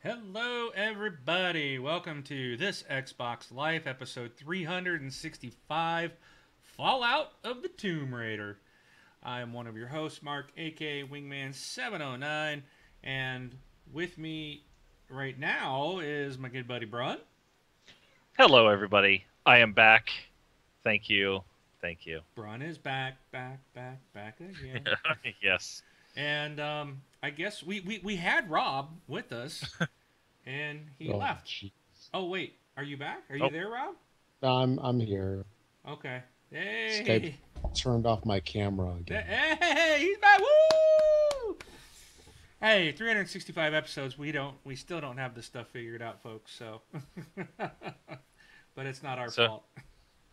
Hello, everybody. Welcome to this Xbox Life episode 365 Fallout of the Tomb Raider. I am one of your hosts, Mark, aka Wingman709, and with me right now is my good buddy Brun. Hello, everybody. I am back. Thank you. Thank you. Brun is back again. Yes. And I guess we had Rob with us, and he Oh, left. jeez. Oh, wait. Are you back? Are you Oh, there, Rob? I'm here. Okay. Skype Hey. turned off my camera again. Hey, he's back. Woo! Hey, 365 episodes. We still don't have this stuff figured out, folks. So, but it's not our so fault.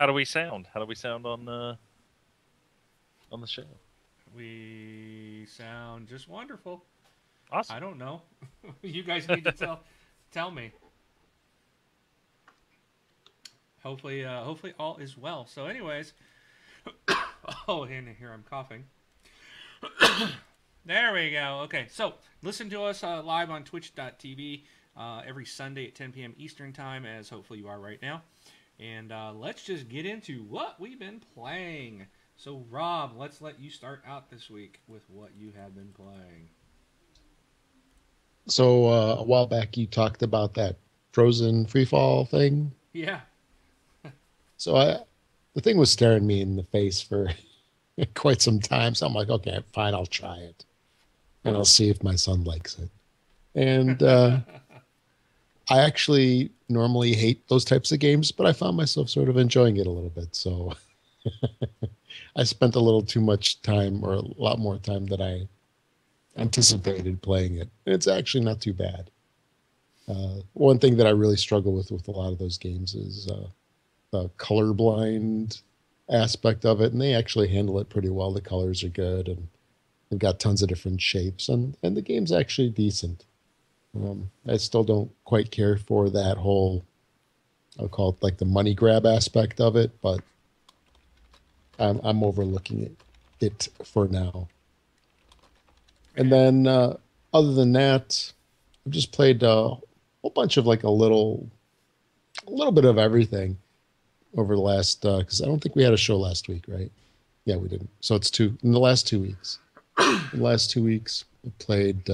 how do we sound? How do we sound on the show? We sound just wonderful. I Awesome. don't know. You guys need to tell me. Hopefully all is well. So, anyways, oh, and here I'm coughing. There we go. Okay, so listen to us live on twitch.tv every Sunday at 10 p.m. Eastern Time, as hopefully you are right now. And let's just get into what we've been playing. So, Rob, let's let you start out this week with what you have been playing. So a while back, you talked about that frozen free fall thing. Yeah. So the thing was staring me in the face for quite some time. So I'm like, okay, fine, I'll try it, and I'll see if my son likes it. And I actually normally hate those types of games, but I found myself sort of enjoying it a little bit. So I spent a little too much time, or a lot more time than I anticipated playing it. It's actually not too bad. One thing that I really struggle with a lot of those games is the colorblind aspect of it, and they actually handle it pretty well. The colors are good, and they've got tons of different shapes, and the game's actually decent. I still don't quite care for that whole, I'll call it like the money grab aspect of it, but I'm overlooking it for now. And And then other than that, I've just played a whole bunch of like a little bit of everything over the last because I don't think we had a show last week, right? Yeah, we didn't. So it's two in the last 2 weeks. In the last 2 weeks, I played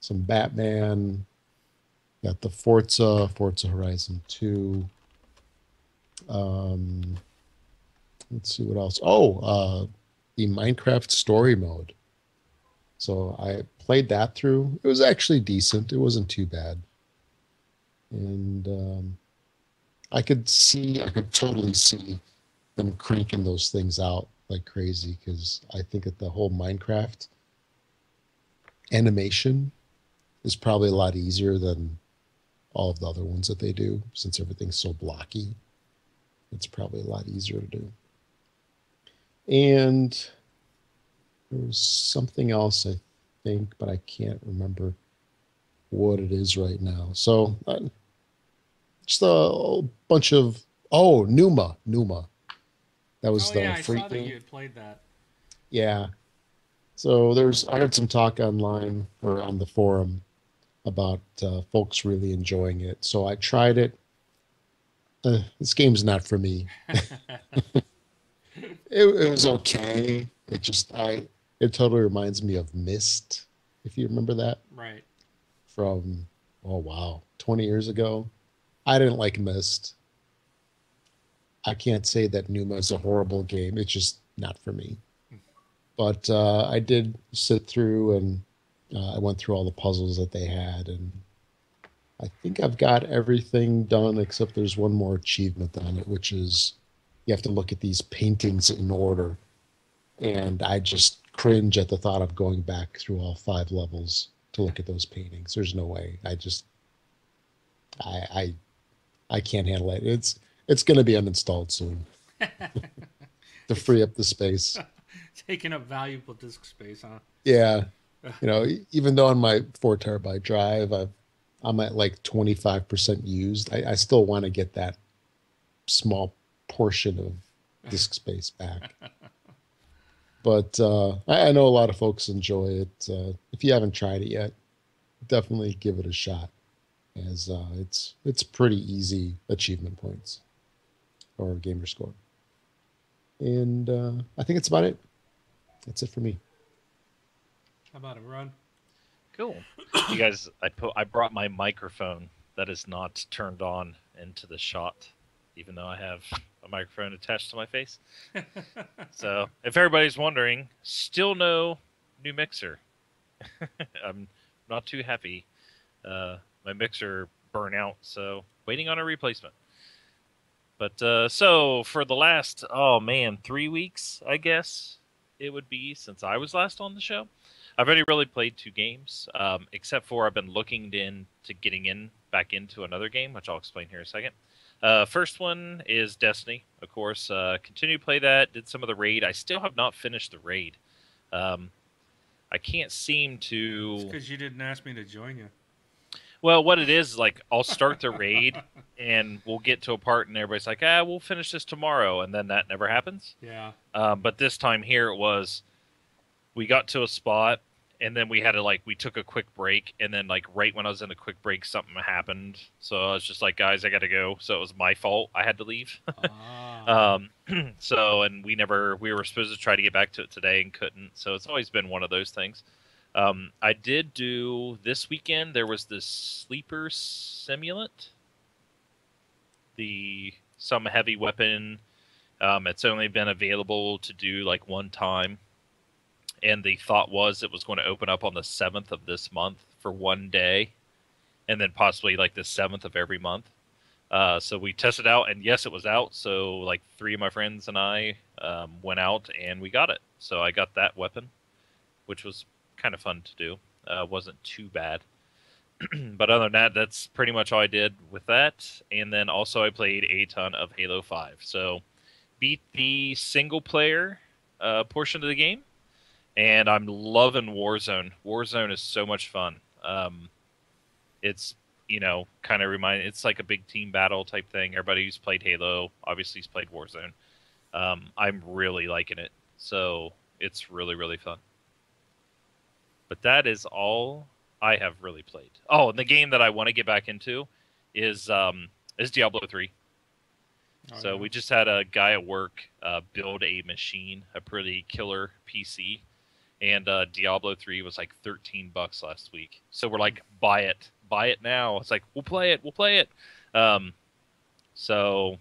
some Batman. Got the Forza Horizon 2. Um, let's see what else. The Minecraft story mode. So I played that through. It was actually decent. It wasn't too bad. And I could totally see them cranking those things out like crazy because I think that the whole Minecraft animation is probably a lot easier than all of the other ones that they do since everything's so blocky. It's probably a lot easier to do. And there was something else I think, but I can't remember what it is right now. So just a bunch of Numa. That was oh yeah, the I free saw that you game. had played that. Yeah. So I heard some talk online or on the forum about folks really enjoying it. So I tried it. This game's not for me. It was okay. It totally reminds me of Myst, if you remember that Right. from, oh wow, 20 years ago. I didn't like Myst. I can't say that Numa is a horrible game. It's just not for me. But I did sit through and I went through all the puzzles that they had, and I think I've got everything done except there's one more achievement on it, which is you have to look at these paintings in order. And I just cringe at the thought of going back through all 5 levels to look at those paintings. There's no way. I I can't handle it. It's going to be uninstalled soon to It's free up the space. taking up valuable disk space, huh? Yeah, even though on my 4 terabyte drive, I'm at like 25% used. I still want to get that small portion of disk space back. But I know a lot of folks enjoy it. If you haven't tried it yet, definitely give it a shot. as it's pretty easy achievement points or gamer score. And I think it's about it. That's it for me. How about it, Ron? Cool. You guys, I brought my microphone that is not turned on into the shot, even though I have a microphone attached to my face. So, if everybody's wondering, still no new mixer. I'm not too happy. My mixer burnt out, so waiting on a replacement. But so for the last 3 weeks, I guess it would be since I was last on the show. I've already really played 2 games, except for I've been looking into getting back into another game, which I'll explain here in a second. First one is Destiny, of course. Continue to play that. Did some of the raid. I still have not finished the raid. I can't seem to. It's because you didn't ask me to join you. Well, what it is, like, I'll start the raid, and we'll get to a part, and everybody's like, we'll finish this tomorrow, and then that never happens. Yeah. But this time here, it was, we got to a spot, and then we had to, we took a quick break, and then, right when I was in a quick break, something happened. So I was just like, guys, I gotta go. So it was my fault. I had to leave. So, and we were supposed to try to get back to it today and couldn't. So it's always been one of those things. I did do this weekend. There was this Sleeper Simulant, some heavy weapon. It's only been available to do one time, and the thought was it was going to open up on the 7th of this month for one day, and then possibly the 7th of every month. So we tested out, and yes, it was out. So 3 of my friends and I went out and we got it. So I got that weapon, which was kind of fun to do. Wasn't too bad. But other than that, that's pretty much all I did with that. And then also I played a ton of Halo 5. So beat the single player portion of the game. And I'm loving Warzone. Warzone is so much fun. It's, kind of it's like a big team battle type thing. Everybody who's played Halo obviously has played Warzone. I'm really liking it. So it's really, really fun. But that is all I have really played. Oh, and the game that I want to get back into is Diablo 3. So we just had a guy at work build a machine, a pretty killer PC, and Diablo 3 was $13 last week. So we're like, buy it now. It's like, we'll play it. So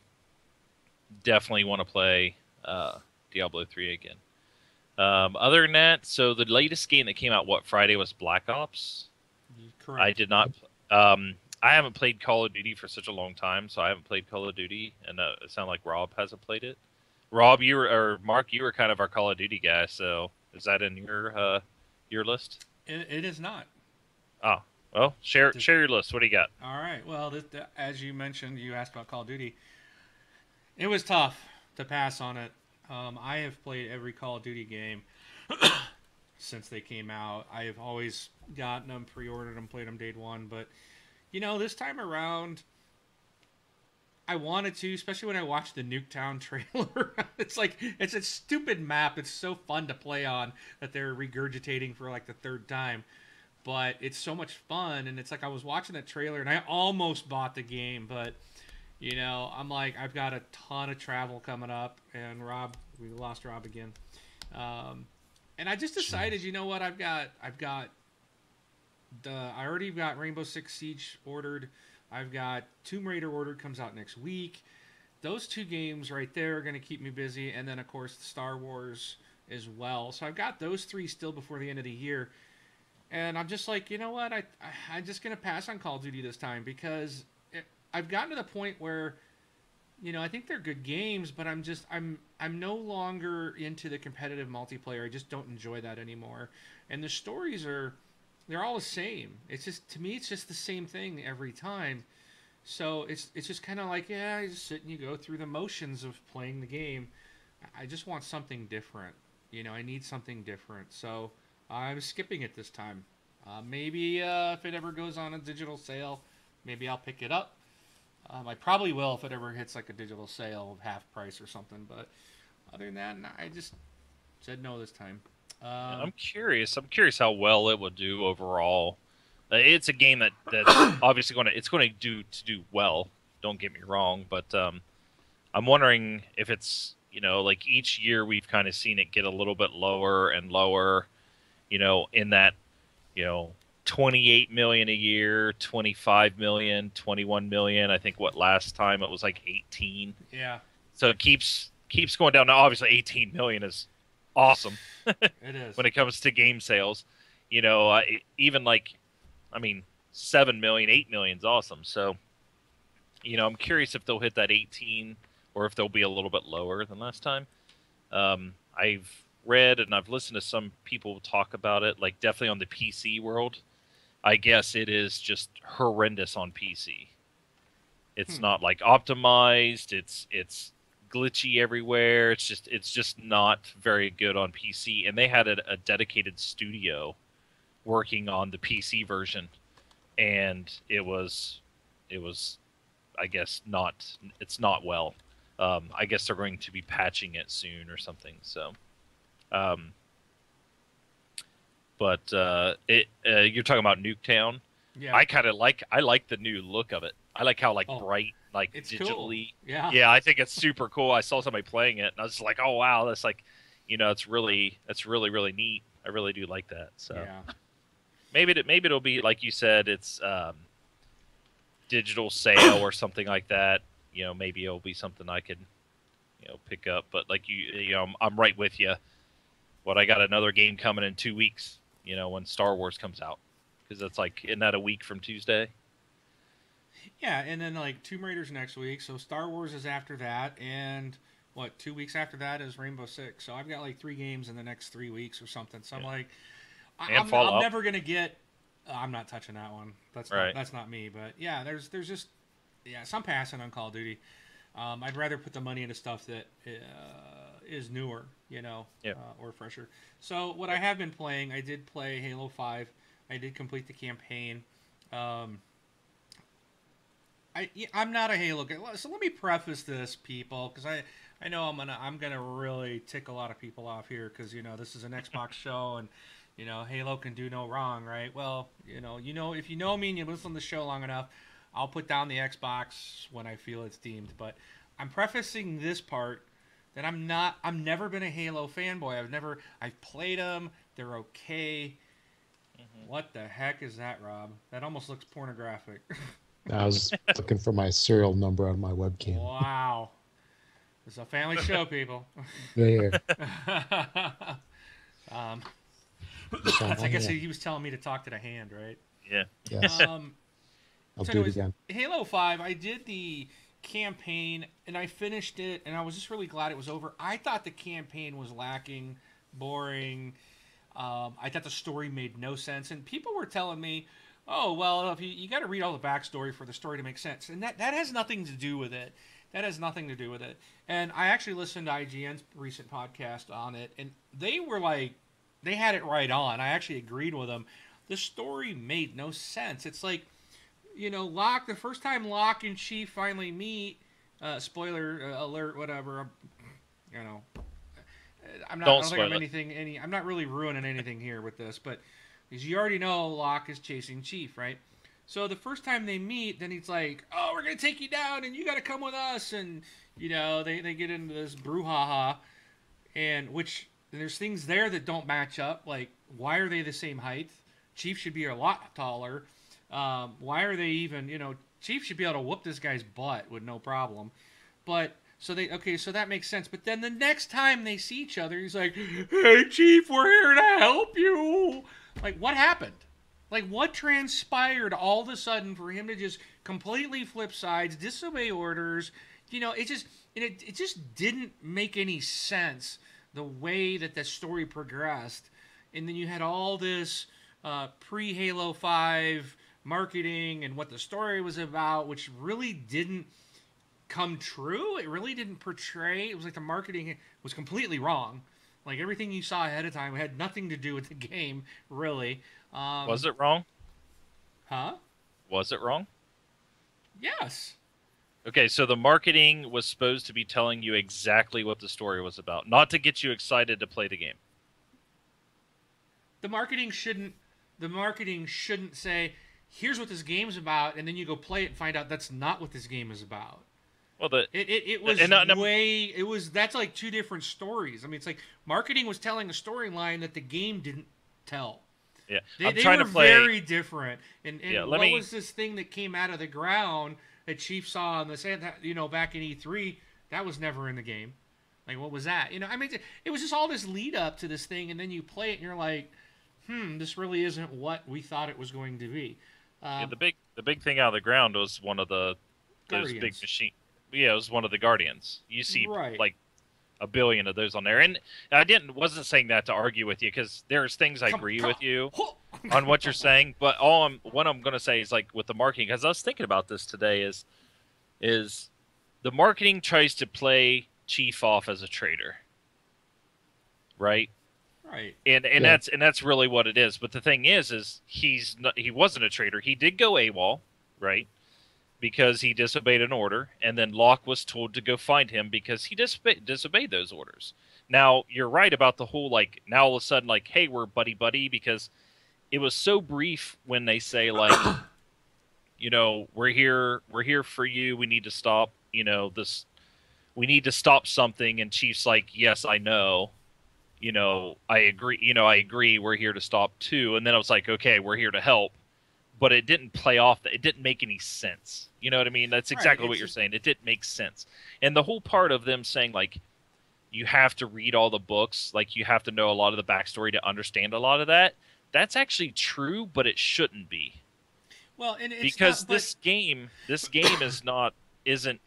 definitely want to play Diablo 3 again. Other than that, so the latest game that came out Friday was Black Ops. Correct. I did not. I haven't played Call of Duty for such a long time, so I haven't played Call of Duty, and it sounds like Rob hasn't played it. Rob, Mark, you were kind of our Call of Duty guy, so is that in your list? It is not. Oh, well, share your list. What do you got? All right. Well, as you mentioned, you asked about Call of Duty. It was tough to pass on it. I have played every Call of Duty game since they came out. I have always gotten them, pre-ordered them, played them day one. But, this time around, I wanted to, especially when I watched the Nuketown trailer. It's a stupid map. It's so fun to play on that they're regurgitating for the 3rd time. But it's so much fun, and it's I was watching that trailer, and I almost bought the game, but... I'm I've got a ton of travel coming up, and we lost Rob again. And I just decided, you know what? I already got Rainbow Six Siege ordered. I've got Tomb Raider ordered, comes out next week. Those 2 games right there are going to keep me busy, and then of course Star Wars as well. So I've got those 3 still before the end of the year. And I'm just you know what? I'm just going to pass on Call of Duty this time because I've gotten to the point where, I think they're good games, but I'm no longer into the competitive multiplayer. I just don't enjoy that anymore. And the stories they're all the same. It's just, to me, it's just the same thing every time. So it's just kind of you just sit and you go through the motions of playing the game. I just want something different. I need something different. So I'm skipping it this time. Maybe if it ever goes on a digital sale, maybe I'll pick it up. I probably will if it ever hits a digital sale of half price or something. But other than that, I just said no this time. I'm curious. I'm curious how well it would do overall. It's a game that's obviously going to do well. Don't get me wrong, but I'm wondering if it's, like each year we've kind of seen it get a little bit lower and lower, in that, you know, 28 million a year, 25 million, 21 million. I think last time it was like 18. Yeah. So it keeps going down. Now obviously 18 million is awesome. It is. When it comes to game sales. Even like, I mean, 7 million, 8 million is awesome. So, I'm curious if they'll hit that 18 or if they'll be a little bit lower than last time. I've read and I've listened to some people talk about it, like definitely on the PC world. I guess it is just horrendous on PC. It's not like optimized. It's glitchy everywhere. It's just not very good on PC. And they had a dedicated studio working on the PC version, and it was, I guess it's not well. I guess they're going to be patching it soon or something. So, but you're talking about Nuketown. Yeah. I like the new look of it. I like how bright, like it's digitally. cool. Yeah. Yeah, I think it's super cool. I saw somebody playing it, and I was like, oh wow, that's like, it's really neat. I really do like that. So Yeah. maybe it'll be like you said, it's digital sale or something like that. Maybe it'll be something I could, pick up. But like I'm right with you. I got another game coming in 2 weeks. When Star Wars comes out, because that's like, isn't that a week from Tuesday? Yeah, and then like Tomb Raider's next week, so Star Wars is after that, and 2 weeks after that is Rainbow Six. So I've got like 3 games in the next 3 weeks or something. So I'm like, I'm never gonna get. I'm not touching that one. That's not me. But yeah, there's just so I'm passing on Call of Duty. I'd rather put the money into stuff that is newer, or fresher. So what I have been playing, I did play Halo 5. I did complete the campaign. I'm not a Halo guy. So let me preface this, people, because I know I'm gonna really tick a lot of people off here, because this is an Xbox show, and Halo can do no wrong, right? Well, if you know me and you listen to the show long enough, I'll put down the Xbox when I feel it's deemed. But I'm prefacing this part that I've never been a Halo fanboy. I've played them. They're okay. Mm-hmm. What the heck is that, Rob? That almost looks pornographic. I was looking for my serial number on my webcam. Wow. It's a family show, people. There. I guess he was telling me to talk to the hand, right? Yeah. Yes. I'll do it again. Halo 5, I did the campaign, and I finished it, and I was just really glad it was over. I thought the campaign was lacking, boring. I thought the story made no sense, and people were telling me, oh, well, if you got to read all the backstory for the story to make sense, and that has nothing to do with it. That has nothing to do with it. And I actually listened to IGN's recent podcast on it, and they were like, they had it right on. I actually agreed with them. The story made no sense. It's like, Locke, the first time Locke and Chief finally meet, spoiler alert, whatever, I'm not really ruining anything here with this, but because you already know Locke is chasing Chief, right? So the first time they meet, then he's like, oh, we're going to take you down, and you got to come with us, and, they get into this brouhaha, and there's things there that don't match up, like, why are they the same height? Chief should be a lot taller. Why are they even, Chief should be able to whoop this guy's butt with no problem. But, so that makes sense. But then the next time they see each other, he's like, hey, Chief, we're here to help you. Like, what happened? Like, what transpired all of a sudden for him to just completely flip sides, disobey orders? It just didn't make any sense the way that the story progressed. And then you had all this pre-Halo 5 marketing and what the story was about, which really didn't come true. It really didn't portray. It was like the marketing was completely wrong. Like, everything you saw ahead of time had nothing to do with the game, really. Was it wrong? Huh? Was it wrong? Yes. Okay, so the marketing was supposed to be telling you exactly what the story was about, not to get you excited to play the game. The marketing shouldn't the marketing shouldn't say, here's what this game's about, and then you go play it and find out that's not what this game is about. Well, it was that's like two different stories. I mean, it's like marketing was telling a storyline that the game didn't tell. Yeah, they were very different. And what was this thing that came out of the ground that Chief saw on the Santa, back in E3? That was never in the game. Like, what was that? I mean, it was just all this lead up to this thing, and then you play it and you're like, this really isn't what we thought it was going to be. The big thing out of the ground was one of those big machine. Yeah, it was one of the Guardians. You see like a billion of those on there, and I wasn't saying that to argue with you, because there's things I agree with you on what you're saying. But what I'm going to say is, like, with the marketing, because I was thinking about this today, is the marketing tries to play Chief off as a traitor, right? Right. And that's really what it is. But the thing is he wasn't a traitor. He did go AWOL, right? Because he disobeyed an order, and then Locke was told to go find him because he disobeyed those orders. Now, you're right about the whole, like, now all of a sudden, like, hey, we're buddy-buddy, because it was so brief when they say, like, we're here for you, we need to stop, this, we need to stop something, and Chief's like, yes, I know, I agree, we're here to stop too, and then I was like, okay, we're here to help. But it didn't play off. It didn't make any sense. You know what I mean? That's exactly what you're saying. It didn't make sense. And the whole part of them saying, like, you have to read all the books, like, you have to know a lot of the backstory to understand a lot of that, that's actually true, but it shouldn't be. Well, and it's because this game isn't.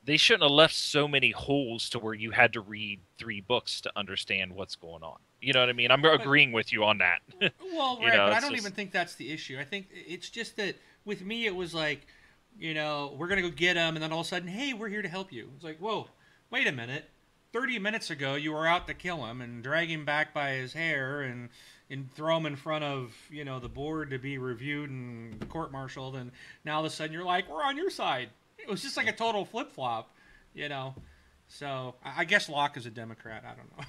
They shouldn't have left so many holes to where you had to read 3 books to understand what's going on. You know what I mean? I'm agreeing with you on that. Well, right, but I don't even think that's the issue. I think it's just that with me, it was like, we're going to go get him, and then all of a sudden, hey, we're here to help you. It's like, whoa, wait a minute. 30 minutes ago, you were out to kill him and drag him back by his hair and throw him in front of, the board to be reviewed and court-martialed, and now all of a sudden you're like, we're on your side. It was just like a total flip-flop, So I guess Locke is a Democrat. I don't know.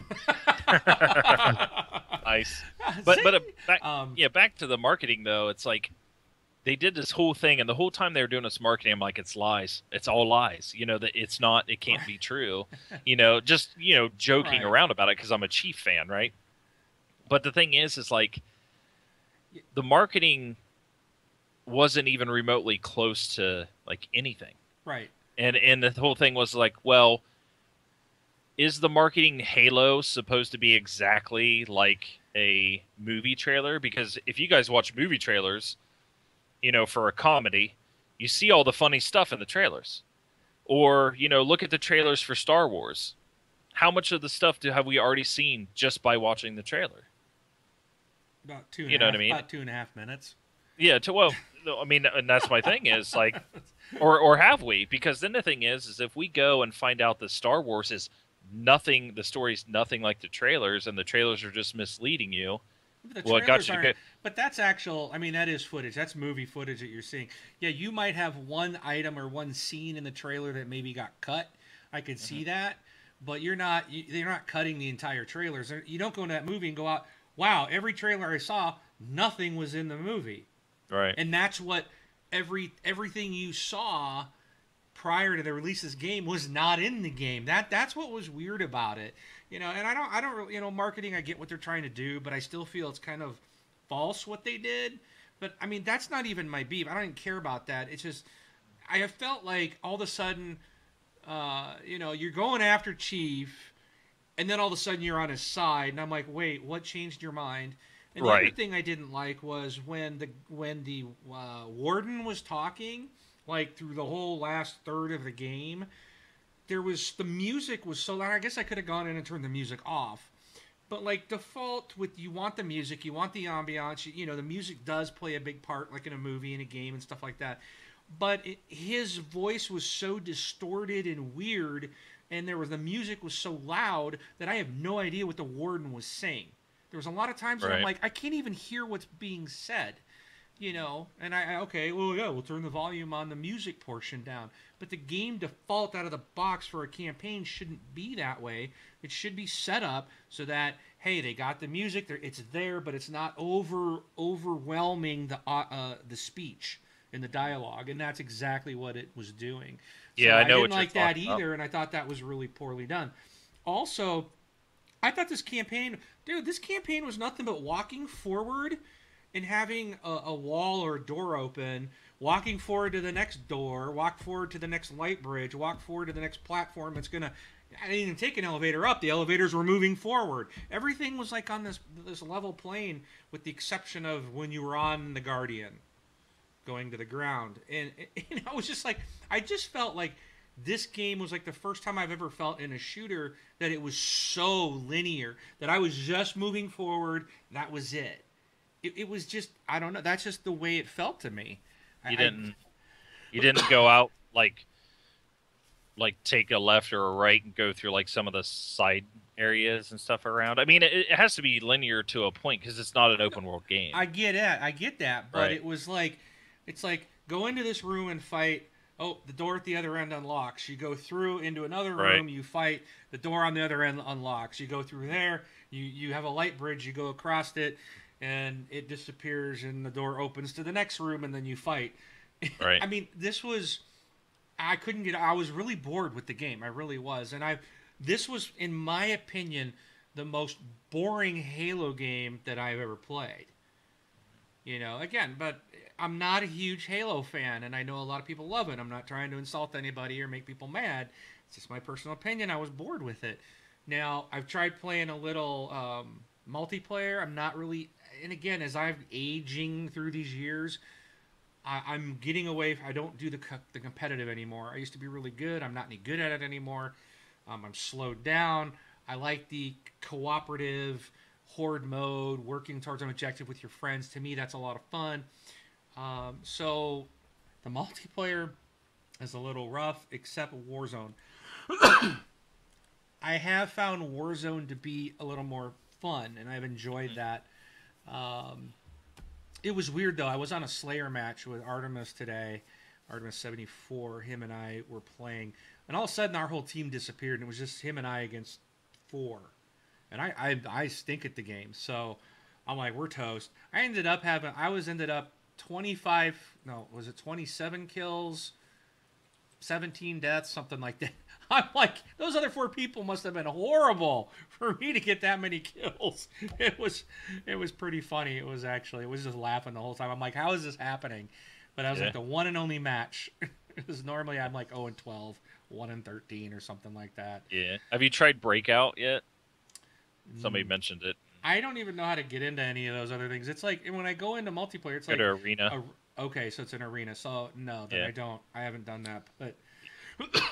Nice. Back to the marketing, though. It's like they did this whole thing, and the whole time they were doing this marketing, I'm like, it's lies. It's all lies. That it's not. It can't be true. Just joking around about it because I'm a Chief fan, right? But the thing is like the marketing wasn't even remotely close to like anything. Right. And the whole thing was like, well, is the marketing Halo supposed to be exactly like a movie trailer? Because if you guys watch movie trailers, for a comedy, you see all the funny stuff in the trailers. Or, look at the trailers for Star Wars. How much of the stuff have we already seen just by watching the trailer? About 2.5 minutes. Yeah, and that's my thing is like, or have we? Because then the thing is if we go and find out that Star Wars is nothing, the story's nothing like the trailers, and the trailers are just misleading you. But that's actual. I mean, that is footage. That's movie footage that you're seeing. Yeah, you might have one item or one scene in the trailer that maybe got cut. I could see that, but they're not cutting the entire trailers. You don't go into that movie and go out, wow, every trailer I saw, nothing was in the movie. Right. And that's what everything you saw prior to the release of this game was not in the game. That's what was weird about it. And I don't really, marketing, I get what they're trying to do, but I still feel it's kind of false what they did. But I mean, that's not even my beef. I don't even care about that. It's just I have felt like all of a sudden you're going after Chief, and then all of a sudden you're on his side, and I'm like, wait, what changed your mind? And the other thing I didn't like was when the warden was talking, like through the whole last third of the game, the music was so loud. I guess I could have gone in and turned the music off. But like default with, you want the music, you want the ambiance, the music does play a big part, like in a movie, in a game, and stuff like that. But his voice was so distorted and weird, and the music was so loud that I have no idea what the warden was saying. There was a lot of times where I'm like, I can't even hear what's being said, and we'll turn the volume on the music portion down. But the game default out of the box for a campaign shouldn't be that way. It should be set up so that, hey, they got the music, it's there, but it's not overwhelming the speech and the dialogue, and that's exactly what it was doing. Yeah, So I I know didn't what you're like that talking about. either, and I thought that was really poorly done. Also, I thought this campaign, dude, this campaign was nothing but walking forward and having a wall or a door open, walking forward to the next door, walk forward to the next light bridge, walk forward to the next platform that's gonna. I didn't even take an elevator up. The elevators were moving forward. Everything was like on this level plane, with the exception of when you were on the Guardian, going to the ground. And I was just like, I just felt like this game was like the first time I've ever felt in a shooter that it was so linear, that I was just moving forward. That was it. It was just, I don't know. That's just the way it felt to me. You didn't go out like take a left or a right and go through like some of the side areas and stuff around. I mean, it has to be linear to a point because it's not an open world game. I get it. I get that. But Right. it was like, it's like, go into this room and fight. Oh, the door at the other end unlocks. You go through into another room. Right. You fight. The door on the other end unlocks. You go through there. You have a light bridge. You go across it, and it disappears, and the door opens to the next room, and then you fight. Right. I mean, this was, I couldn't get. I was really bored with the game. I really was, and this was, in my opinion, the most boring Halo game that I've ever played. You know, again, but I'm not a huge Halo fan, and I know a lot of people love it. I'm not trying to insult anybody or make people mad. It's just my personal opinion. I was bored with it. Now, I've tried playing a little multiplayer. I'm not really, and again, as I'm aging through these years, I'm getting away. I don't do the competitive anymore. I used to be really good. I'm not any good at it anymore. I'm slowed down. I like the cooperative horde mode, working towards an objective with your friends. To me, that's a lot of fun. So the multiplayer is a little rough, except Warzone. I have found Warzone to be a little more fun, and I've enjoyed that. It was weird, though. I was on a Slayer match with Artemis today, Artemis 74. Him and I were playing, and all of a sudden our whole team disappeared, and it was just him and I against 4. And I stink at the game, so I'm like, we're toast. I ended up 27 kills, 17 deaths, something like that. I'm like, those other 4 people must have been horrible for me to get that many kills. It was pretty funny. It was just laughing the whole time. I'm like, how is this happening? But I was like, the one and only match. Because normally I'm like 0-12, 1-13 or something like that. Yeah. Have you tried Breakout yet? Somebody mentioned it. I don't even know how to get into any of those other things. It's like when I go into multiplayer, it's Go like to Arena. Okay, so it's an arena. So no, then Yeah. I haven't done that. But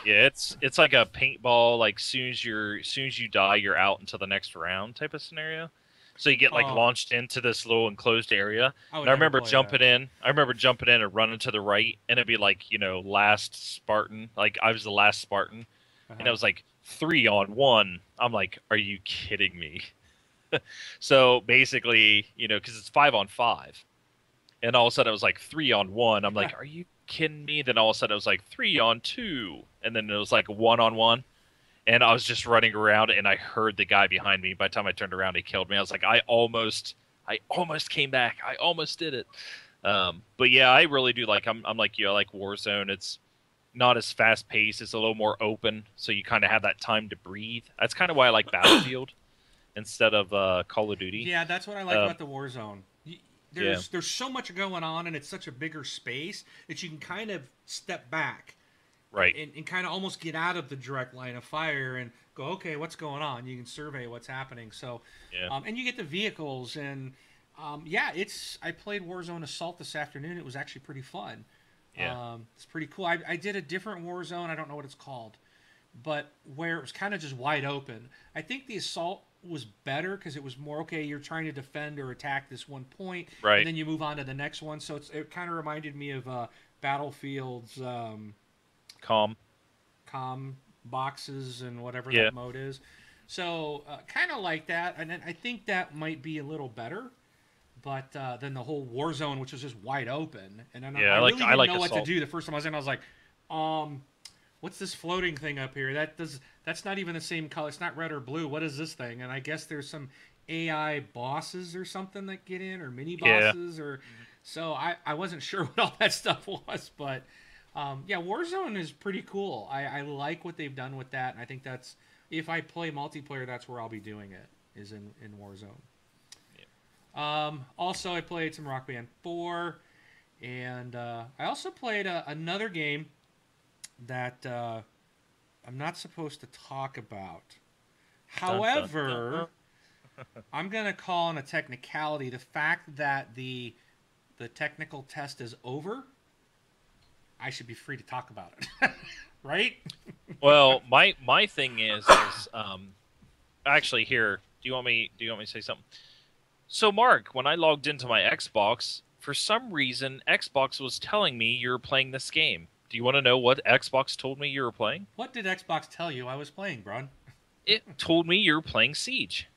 Yeah, it's like a paintball. Like soon as you die, you're out into the next round type of scenario. So you get like launched into this little enclosed area. And I remember jumping in. I remember jumping in and running to the right, and it'd be like, last Spartan. Like I was the last Spartan, and it was like 3-on-1. I'm like, are you kidding me? So basically, because it's 5-on-5, and all of a sudden it was like 3-on-1. I'm like, are you kidding me? Then all of a sudden it was like 3-on-2, and then it was like 1-on-1, and I was just running around, and I heard the guy behind me. By the time I turned around, he killed me. I was like, I almost came back. I almost did it. But yeah, I really do like. I'm like you. I like Warzone. It's not as fast paced. It's a little more open, so you kind of have that time to breathe. That's kind of why I like Battlefield instead of Call of Duty. yeah, that's what I like about the Warzone. There's so much going on, and it's such a bigger space that you can kind of step back, right, and kind of almost get out of the direct line of fire and go, okay, what's going on? You can survey what's happening. So, and you get the vehicles, and I played Warzone Assault this afternoon. It was actually pretty fun. Yeah, it's pretty cool. I did a different Warzone. I don't know what it's called, but where it was kind of just wide open. I think the Assault was better because it was more, okay, you're trying to defend or attack this one point, right, and then you move on to the next one. So it kind of reminded me of Battlefield's calm boxes and whatever that mode is. So kind of like that, and I think that might be a little better. But then the whole Warzone, which was just wide open, and then I really didn't know what to do. The first time I was in, I was like, what's this floating thing up here? That's not even the same color. It's not red or blue. What is this thing? And I guess there's some AI bosses or something that get in, or mini Yeah. bosses, or so I wasn't sure what all that stuff was, but yeah, Warzone is pretty cool. I like what they've done with that, and I think that's if I play multiplayer, that's where I'll be doing it is in Warzone. Also, I played some Rock Band 4, and I also played another game that I'm not supposed to talk about. Dun, dun, However, dun. I'm going to call on a technicality. The fact that the technical test is over, I should be free to talk about it. Right? Well, my thing is actually here. Do you want me to say something? So, Mark, when I logged into my Xbox, for some reason, Xbox was telling me you were playing this game. Do you want to know what Xbox told me you were playing? What did Xbox tell you I was playing, Bron? It told me you were playing Siege.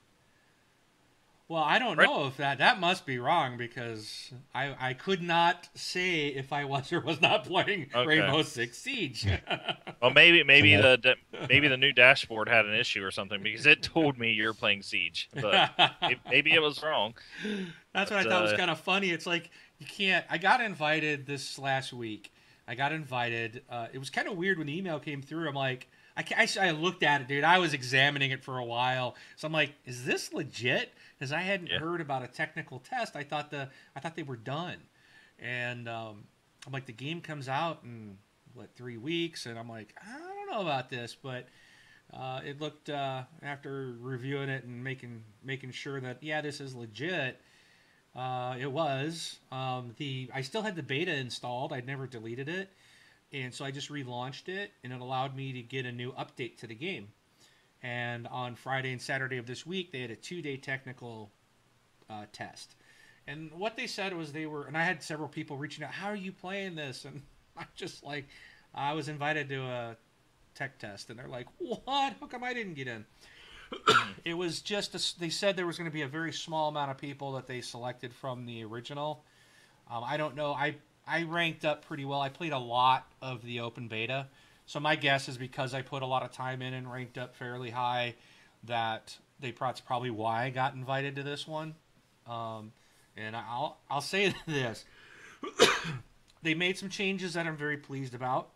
Well, I don't Right? know if that must be wrong because I could not say if I was or was not playing Okay. Rainbow Six Siege. Well, maybe So maybe the new dashboard had an issue or something because it told me you're playing Siege, but maybe it was wrong. That's what I But, thought was kind of funny. It's like you can't. I got invited this last week. I got invited. It was kind of weird when the email came through. I'm like, I looked at it, dude. I was examining it for a while. So I'm like, is this legit? Because I hadn't Yeah. heard about a technical test. I thought they were done. And I'm like, the game comes out in what 3 weeks, and I'm like, I don't know about this, but it looked after reviewing it and making sure that yeah, this is legit. It was. I still had the beta installed. I'd never deleted it, and so I just relaunched it, and it allowed me to get a new update to the game. And on Friday and Saturday of this week, they had a 2-day technical test. And what they said was and I had several people reaching out, how are you playing this? And I'm just like, I was invited to a tech test, and they're like, what? How come I didn't get in? It was just they said there was going to be a very small amount of people that they selected from the original. I don't know. I ranked up pretty well. I played a lot of the open beta, so my guess is because I put a lot of time in and ranked up fairly high, that that's probably why I got invited to this one. And I'll say this: they made some changes that I'm very pleased about.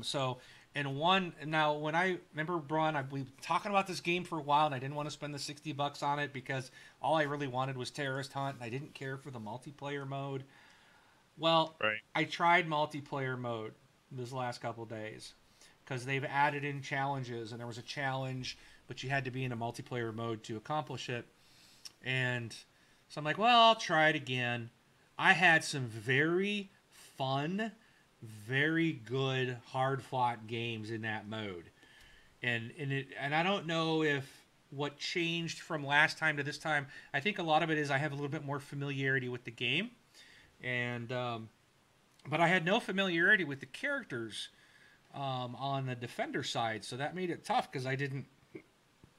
So, and one now, when I remember, Braun, we've been talking about this game for a while, and I didn't want to spend the $60 on it because all I really wanted was Terrorist Hunt, and I didn't care for the multiplayer mode. Well, Right. I tried multiplayer mode this last couple days because they've added in challenges, and there was a challenge, but you had to be in a multiplayer mode to accomplish it. And so I'm like, well, I'll try it again. I had some very fun, very good, hard fought games in that mode. And I don't know if what changed from last time to this time. I think a lot of it is I have a little bit more familiarity with the game, and but I had no familiarity with the characters on the defender side, so that made it tough because I didn't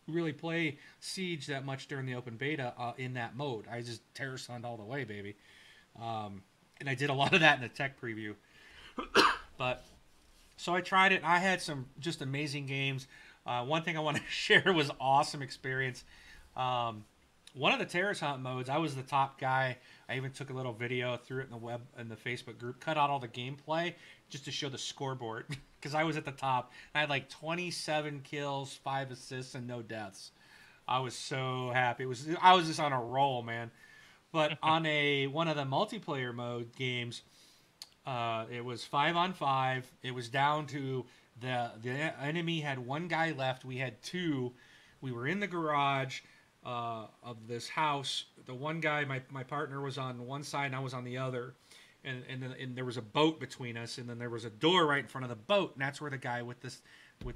really play Siege that much during the open beta in that mode. I just terror stunned all the way, baby. And I did a lot of that in the tech preview. But so I tried it. And I had some just amazing games. One thing I want to share was awesome experience. One of the terrorist hunt modes, I was the top guy. I even took a little video, threw it in the Facebook group, cut out all the gameplay just to show the scoreboard because I was at the top. I had like 27 kills, 5 assists, and no deaths. I was so happy. I was just on a roll, man. But on one of the multiplayer mode games, it was 5-on-5. It was down to the enemy had one guy left. We had two. We were in the garage of this house. The one guy, my partner, was on one side and I was on the other. And there was a boat between us, and then there was a door right in front of the boat, and that's where the guy with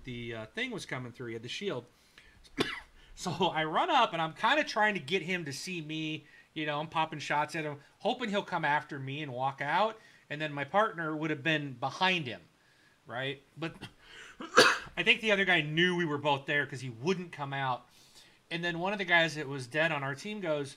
the thing was coming through. He had the shield. So I run up, and I'm kind of trying to get him to see me. You know, I'm popping shots at him, hoping he'll come after me and walk out. And then my partner would have been behind him, right? But I think the other guy knew we were both there because he wouldn't come out. And then one of the guys that was dead on our team goes,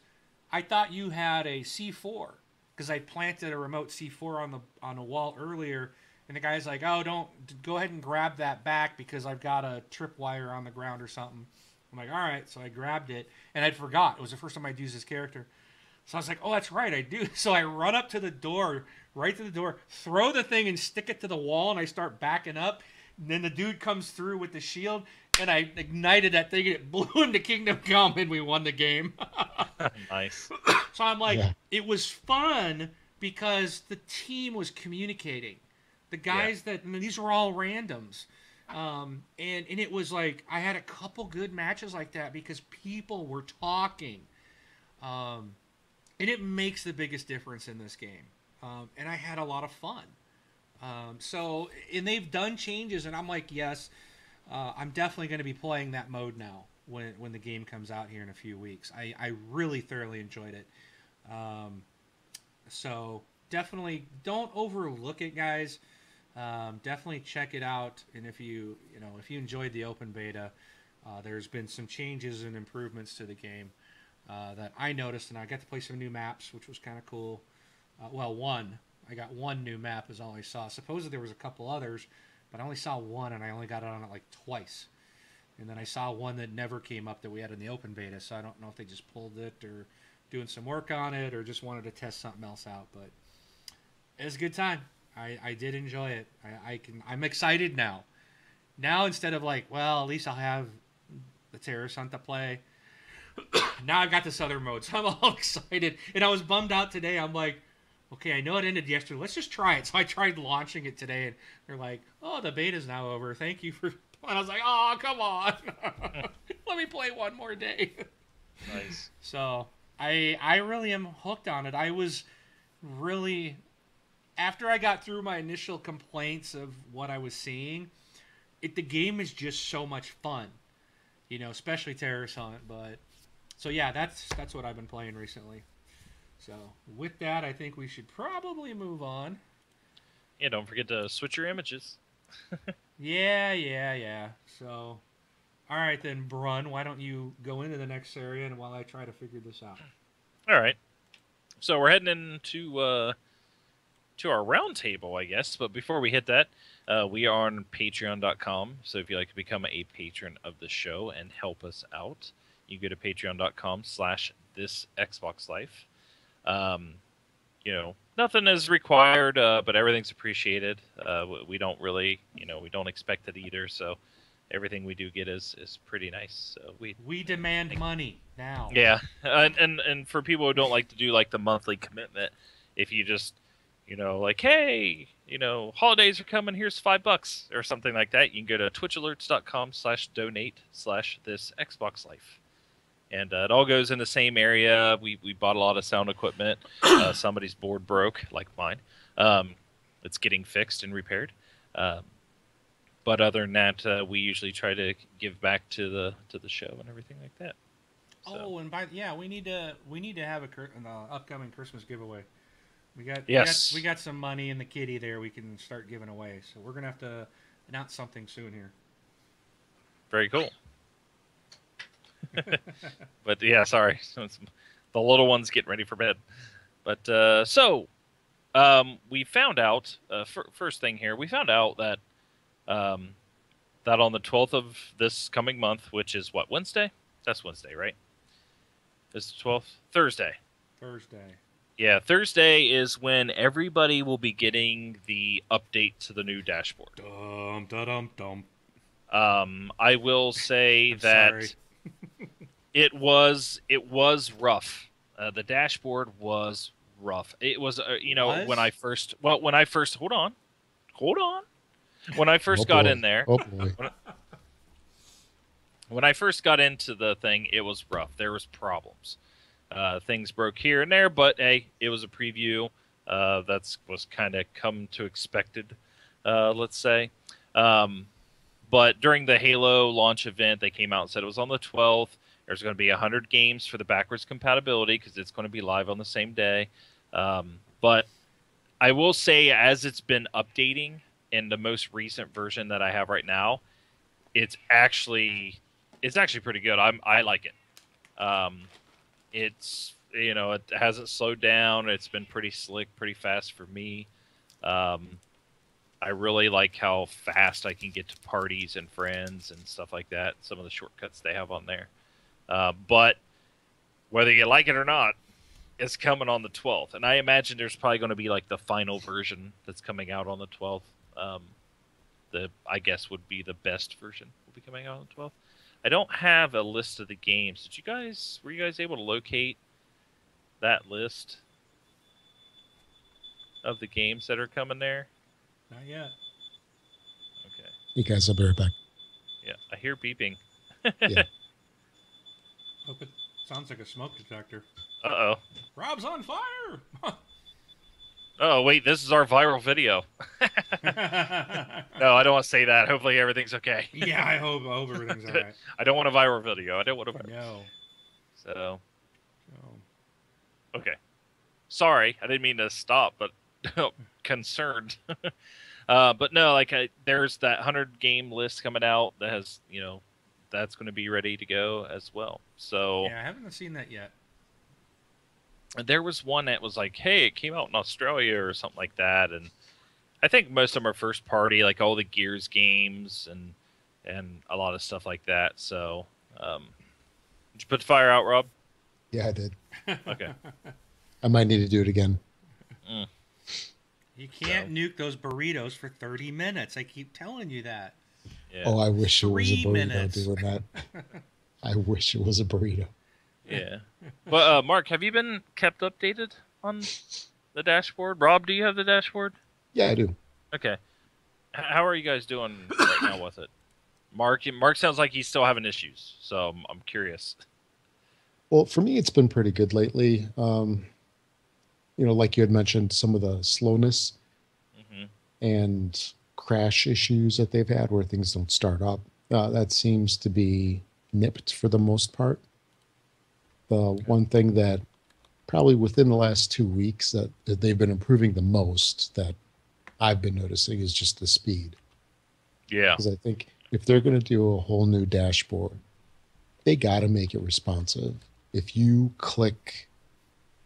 I thought you had a C4 because I planted a remote C4 on a wall earlier. And the guy's like, oh, don't go ahead and grab that back because I've got a tripwire on the ground or something. I'm like, all right. So I grabbed it, and I'd forgot. It was the first time I'd used this character. So I was like, oh, that's right, I do. So I run up to the door, right to the door, throw the thing and stick it to the wall, and I start backing up. And then the dude comes through with the shield, and I ignited that thing, and it blew into Kingdom Come, and we won the game. Nice. So I'm like, Yeah. it was fun because the team was communicating. The guys that, I mean, these were all randoms. And it was like, I had a couple good matches like that because people were talking. And it makes the biggest difference in this game. And I had a lot of fun. And they've done changes, and I'm like, yes, I'm definitely going to be playing that mode now when the game comes out here in a few weeks. I really thoroughly enjoyed it. So definitely don't overlook it, guys. Definitely check it out. And if you enjoyed the open beta, there's been some changes and improvements to the game that I noticed, and I got to play some new maps, which was kind of cool. One. I got one new map is all I saw. Supposedly there was a couple others, but I only saw one, and I only got it on it like twice. And then I saw one that never came up that we had in the open beta, so I don't know if they just pulled it or doing some work on it or just wanted to test something else out. But it was a good time. I did enjoy it. I'm excited now. Now instead of like, well, at least I'll have the Terrorist Hunt to play. Now I've got this other mode, so I'm all excited. And I was bummed out today. I'm like, okay, I know it ended yesterday. Let's just try it. So I tried launching it today, and they're like, oh, the beta's now over. Thank you for... And I was like, oh, come on. Let me play one more day. Nice. So I really am hooked on it. I was really... After I got through my initial complaints of what I was seeing, the game is just so much fun. You know, especially Terrorist Hunt. But so yeah, that's what I've been playing recently. So with that, I think we should probably move on. Yeah, don't forget to switch your images. Yeah. So, all right then, Brun, why don't you go into the next area and while I try to figure this out. All right. So we're heading into to our round table, I guess. But before we hit that, we are on patreon.com. So if you'd like to become a patron of the show and help us out, you go to patreon.com/thisxboxlife. You know, nothing is required, but everything's appreciated. We don't really, we don't expect it either. So everything we do get is pretty nice. So we demand money now. Yeah, and for people who don't like to do like the monthly commitment, if you just like, hey, holidays are coming, here's $5 or something like that, you can go to twitchalerts.com/donate/thisxboxlife. And it all goes in the same area. We bought a lot of sound equipment. Somebody's board broke, like mine. It's getting fixed and repaired. But other than that, we usually try to give back to the show and everything like that. So. Oh, and we need to have an upcoming Christmas giveaway. We got some money in the kitty there we can start giving away. So we're gonna have to announce something soon here. Very cool. But yeah, sorry, the little one's getting ready for bed. But we found out first thing here. We found out that that on the 12th of this coming month, which is what, Wednesday? That's Wednesday, right? Is the 12th Thursday? Thursday. Yeah, Thursday is when everybody will be getting the update to the new dashboard. Dum. I will say that it was rough. The dashboard was rough. It was, when I first hold on. When I first got in there, when I first got into the thing, it was rough. There was problems. Things broke here and there, but hey, it was a preview. Was kind of come to expected, let's say. But during the Halo launch event, they came out and said it was on the 12th. There's going to be 100 games for the backwards compatibility because it's going to be live on the same day. But I will say, as it's been updating in the most recent version that I have right now, it's actually pretty good. I like it. It's it hasn't slowed down. It's been pretty slick, pretty fast for me. I I really like how fast I can get to parties and friends and stuff like that. Some of the shortcuts they have on there. But whether you like it or not, it's coming on the 12th. And I imagine there's probably going to be like the final version that's coming out on the 12th. I guess would be the best version will be coming out on the 12th. I don't have a list of the games. Were you guys able to locate that list of the games that are coming there? Not yet. Okay. You guys, I'll be right back. Yeah, I hear beeping. Yeah. Hope it sounds like a smoke detector. Uh-oh. Rob's on fire! Oh, wait, this is our viral video. No, I don't want to say that. Hopefully everything's okay. Yeah, I hope everything's all right. I don't want a viral video. I don't want a No. So, No. okay. Sorry, I didn't mean to stop, but concerned. But no, there's that 100 game list coming out that has, that's going to be ready to go as well. So Yeah, I haven't seen that yet. there was one that was like, hey, it came out in Australia or something like that, and I think most of them are first party, like all the Gears games and a lot of stuff like that. So, did you put the fire out, Rob? Yeah, I did. Okay. I might need to do it again. You can't nuke those burritos for 30 minutes. I keep telling you that. Yeah. Oh, I wish it was a 3 burrito minutes. doing that. I wish it was a burrito. Yeah. But Mark, have you been kept updated on the dashboard? Rob, do you have the dashboard? Yeah, I do. Okay. How are you guys doing right now with it? Mark sounds like he's still having issues, so I'm curious. Well, for me, it's been pretty good lately. Like you had mentioned, some of the slowness Mm-hmm. and crash issues that they've had where things don't start up. That seems to be nipped for the most part. The one thing that probably within the last 2 weeks that they've been improving the most that I've been noticing is just the speed. Yeah. Because I think if they're going to do a whole new dashboard, they got to make it responsive. If you click,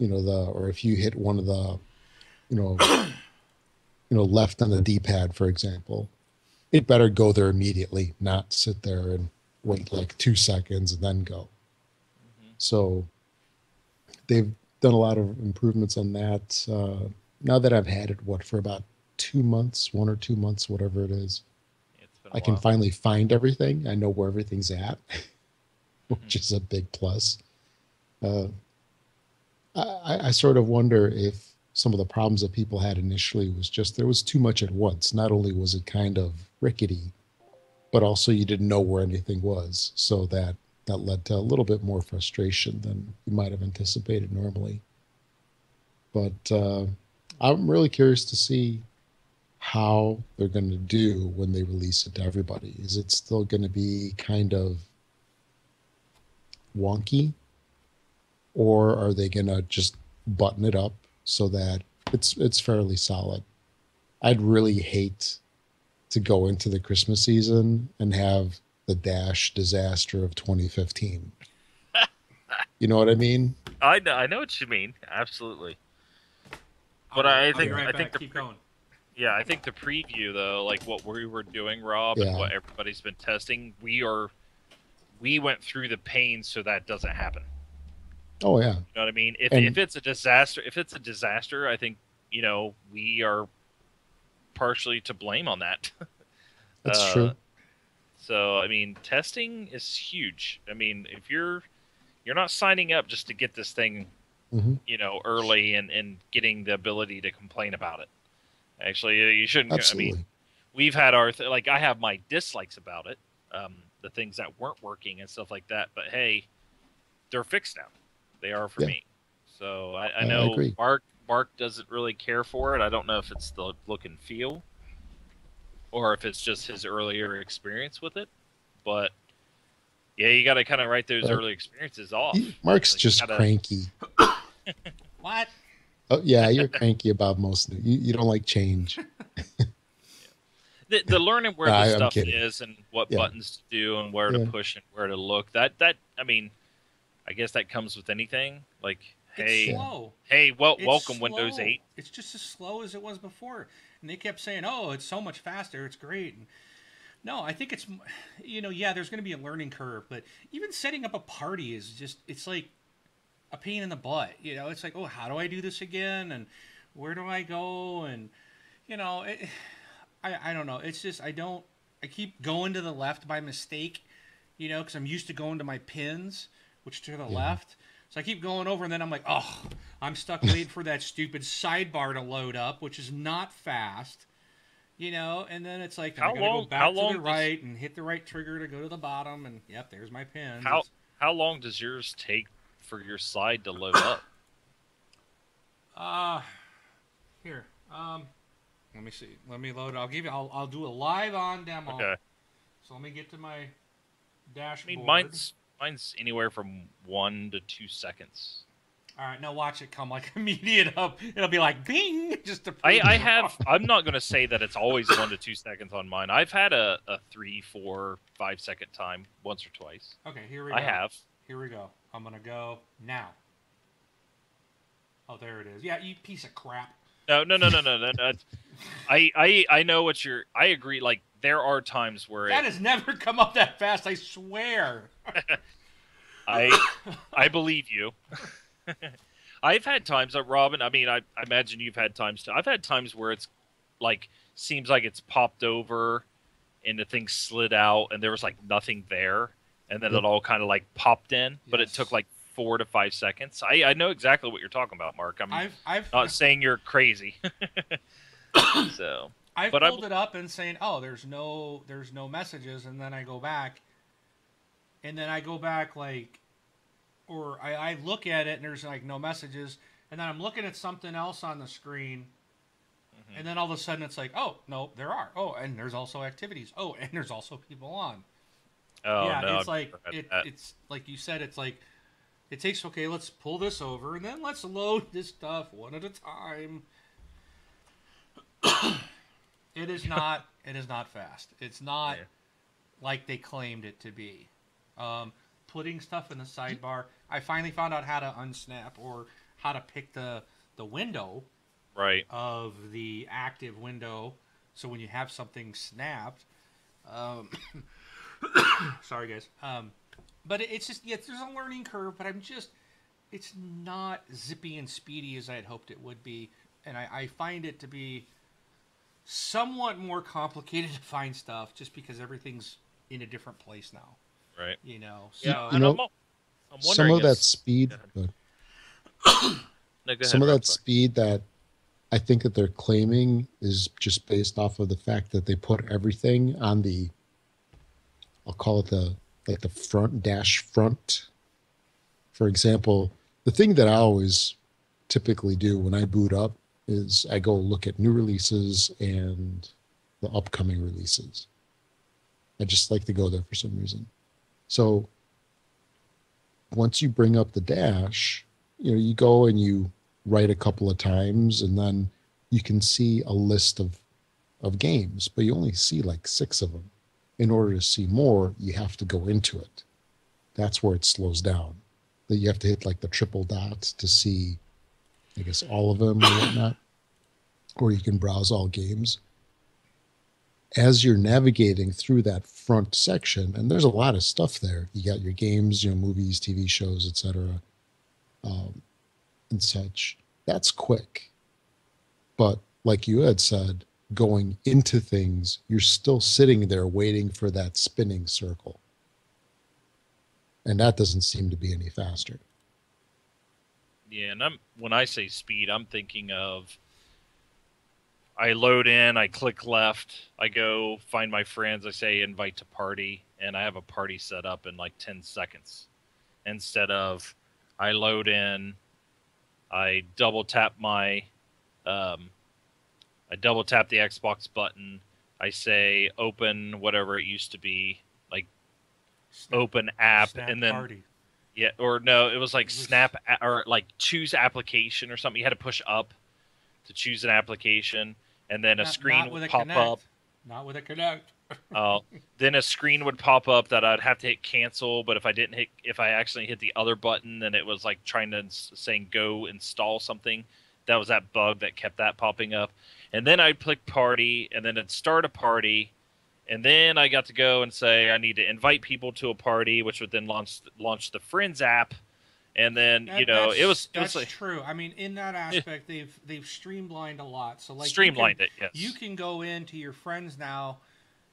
or if you hit one of the, left on the D-pad, for example, it better go there immediately, not sit there and wait like 2 seconds and then go. Mm-hmm. So they've done a lot of improvements on that. Now that I've had it, for about 2 months, 1 or 2 months, whatever it is, It's been a I can while. finally find everything. I know where everything's at, which is a big plus. I sort of wonder if some of the problems that people had initially was just there was too much at once. Not only was it kind of rickety, but also you didn't know where anything was. So that led to a little bit more frustration than you might have anticipated normally. But I'm really curious to see how they're going to do when they release it to everybody. Is it still going to be kind of wonky? Or are they going to just button it up so that it's fairly solid? I'd really hate to go into the Christmas season and have the Dash disaster of 2015. You know what I mean? I know what you mean. Absolutely. But I'll I think be right I back. think the Keep going. Yeah, I think the preview though, like what we were doing, Rob, and Yeah. what everybody's been testing, we went through the pain so that doesn't happen. Oh yeah. You know what I mean? If And- it's a disaster, I think, we are partially to blame on that. That's true. So, I mean, testing is huge. I mean, if you're not signing up just to get this thing, Hmm. early and getting the ability to complain about it. Actually, you shouldn't. Absolutely. I mean, we've had I have my dislikes about it, the things that weren't working and stuff like that. But hey, they're fixed now. They are for Yeah. me. So I I know agree. Mark doesn't really care for it. I don't know if it's the look and feel, or if it's just his earlier experience with it. But yeah, you got to kind of write those Right. early experiences off. Mark's Like, just gotta- cranky. What? Oh, yeah, you're cranky about most new. You don't like change. The learning where Nah, the I'm stuff kidding. is and what Yeah. buttons to do and where Yeah. to push and where to look. That I mean, I guess that comes with anything. Like, It's hey, slow. hey, It's welcome Windows slow. 8. It's just as slow as it was before. And they kept saying, "Oh, it's so much faster. It's great." And no, I think it's, yeah, there's going to be a learning curve, but even setting up a party is just, it's like a pain in the butt. It's like, oh, how do I do this again? And where do I go? And, I don't know. It's just, I keep going to the left by mistake, because I'm used to going to my pins, which to the left. So I keep going over, and then I'm like, oh, I'm stuck waiting for that stupid sidebar to load up, which is not fast. And then it's like, I gotta go back to the right and hit the right trigger to go to the bottom, and yep, there's my pin. How long does yours take for your slide to load up? Here, let me see. Let me load. I'll do a live on demo. Okay. So let me get to my dashboard. I mean, mine's anywhere from 1 to 2 seconds. All right, now watch it come like immediate up. It'll be like bing, just to. I'm not going to say that it's always 1 to 2 seconds on mine. I've had a 3, 4, 5 second time once or twice. Okay, here we go. I have. Here we go. I'm gonna go now. Oh, there it is. Yeah, you piece of crap. No. I know what you're. I agree. Like there are times where that has never come up that fast. I swear. I believe you. I've had times, Robin. I mean, I imagine you've had times too. I've had times where it's like seems like it's popped over, and the thing slid out, and there was like nothing there, and then it all kind of like popped in, but it took like 4 to 5 seconds. I know exactly what you're talking about, Mark. I've not saying you're crazy. So I've pulled it up and saying, oh, there's no messages, and then I go back, like. Or I look at it and there's like no messages, and then I'm looking at something else on the screen, and then all of a sudden it's like, oh no, there are. Oh, and there's also activities. Oh, and there's also people on. Oh yeah, no, it's like it's like you said. It's like it takes. Okay, let's pull this over, and then let's load this stuff one at a time. It is not. It is not fast. It's not like they claimed it to be. Putting stuff in the sidebar. I finally found out how to unsnap or how to pick the window of the active window. So when you have something snapped, sorry guys. But it's just there's a learning curve. But it's not zippy and speedy as I had hoped it would be, and I find it to be somewhat more complicated to find stuff just because everything's in a different place now. Right. So I'm wondering some of that speed. Some of that speed that I think that they're claiming is just based off of the fact that they put everything on the. I'll call it the front dash front. For example, the thing that I always typically do when I boot up is I go look at new releases and the upcoming releases. I just like to go there for some reason. So once you bring up the dash, you go and you write a couple of times, and then you can see a list of games, but you only see like 6 of them. In order to see more, you have to go into it. That's where it slows down. That you have to hit like the triple dots to see, I guess, all of them or whatnot. Or you can browse all games. As you're navigating through that front section, and there's a lot of stuff there. You got your games, movies, TV shows, etc., and such. That's quick. But like you had said, going into things, you're still sitting there waiting for that spinning circle. And that doesn't seem to be any faster. Yeah, and when I say speed, I'm thinking of I load in, I click left, I go find my friends, I say invite to party, and I have a party set up in like 10 seconds. Instead of I load in, I double tap the Xbox button, I say open whatever it used to be, like open app, and then party. Yeah, or no, it was like snap or like choose application or something. You had to push up to choose an application. And then a screen would pop up. Not with a Connect. Then a screen would pop up that I'd have to hit cancel. But if I actually hit the other button, then it was like saying go install something. That was that bug that kept that popping up. And then I'd click party, and then it'd start a party, and then I got to go and say I need to invite people to a party, which would then launch the Friends app, and then it was like true. I mean, in that aspect, they've streamlined a lot. So like streamlined it. Yes, you can go into your friends now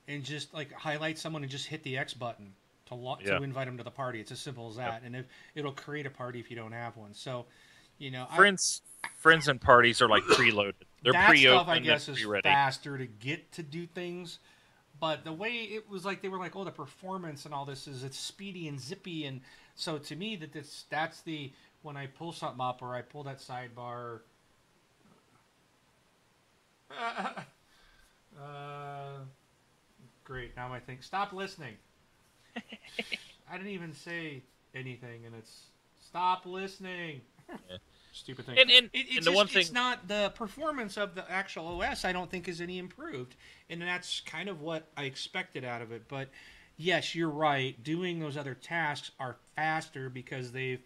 and just like highlight someone and just hit the X button to invite them to the party. It's as simple as that, and it'll create a party if you don't have one. So, friends and parties are like preloaded. They're that pre-opened. Stuff I guess is pre-ready. faster to get to do things. But the way it was like they were like, oh, the performance and all this it's speedy and zippy, and so to me that's the when I pull something up or I pull that sidebar. Great. Now I think stop listening. I didn't even say anything, and it's stop listening. Yeah. Stupid thing. And the one thing, it's not the performance of the actual OS. I don't think is any improved, and that's kind of what I expected out of it. But yes, you're right. Doing those other tasks are faster because they've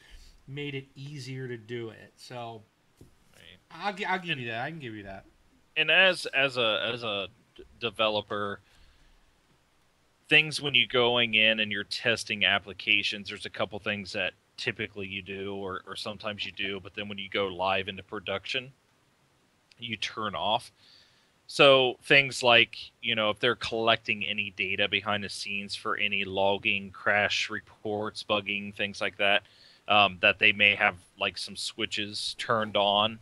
made it easier to do it. So I'll give you that. I can give you that. And as a developer, things when you're going in and you're testing applications, there's a couple things that typically you do or sometimes you do, but then when you go live into production, you turn off. So things like, if they're collecting any data behind the scenes for any logging, crash reports, bugging, things like that, that they may have like some switches turned on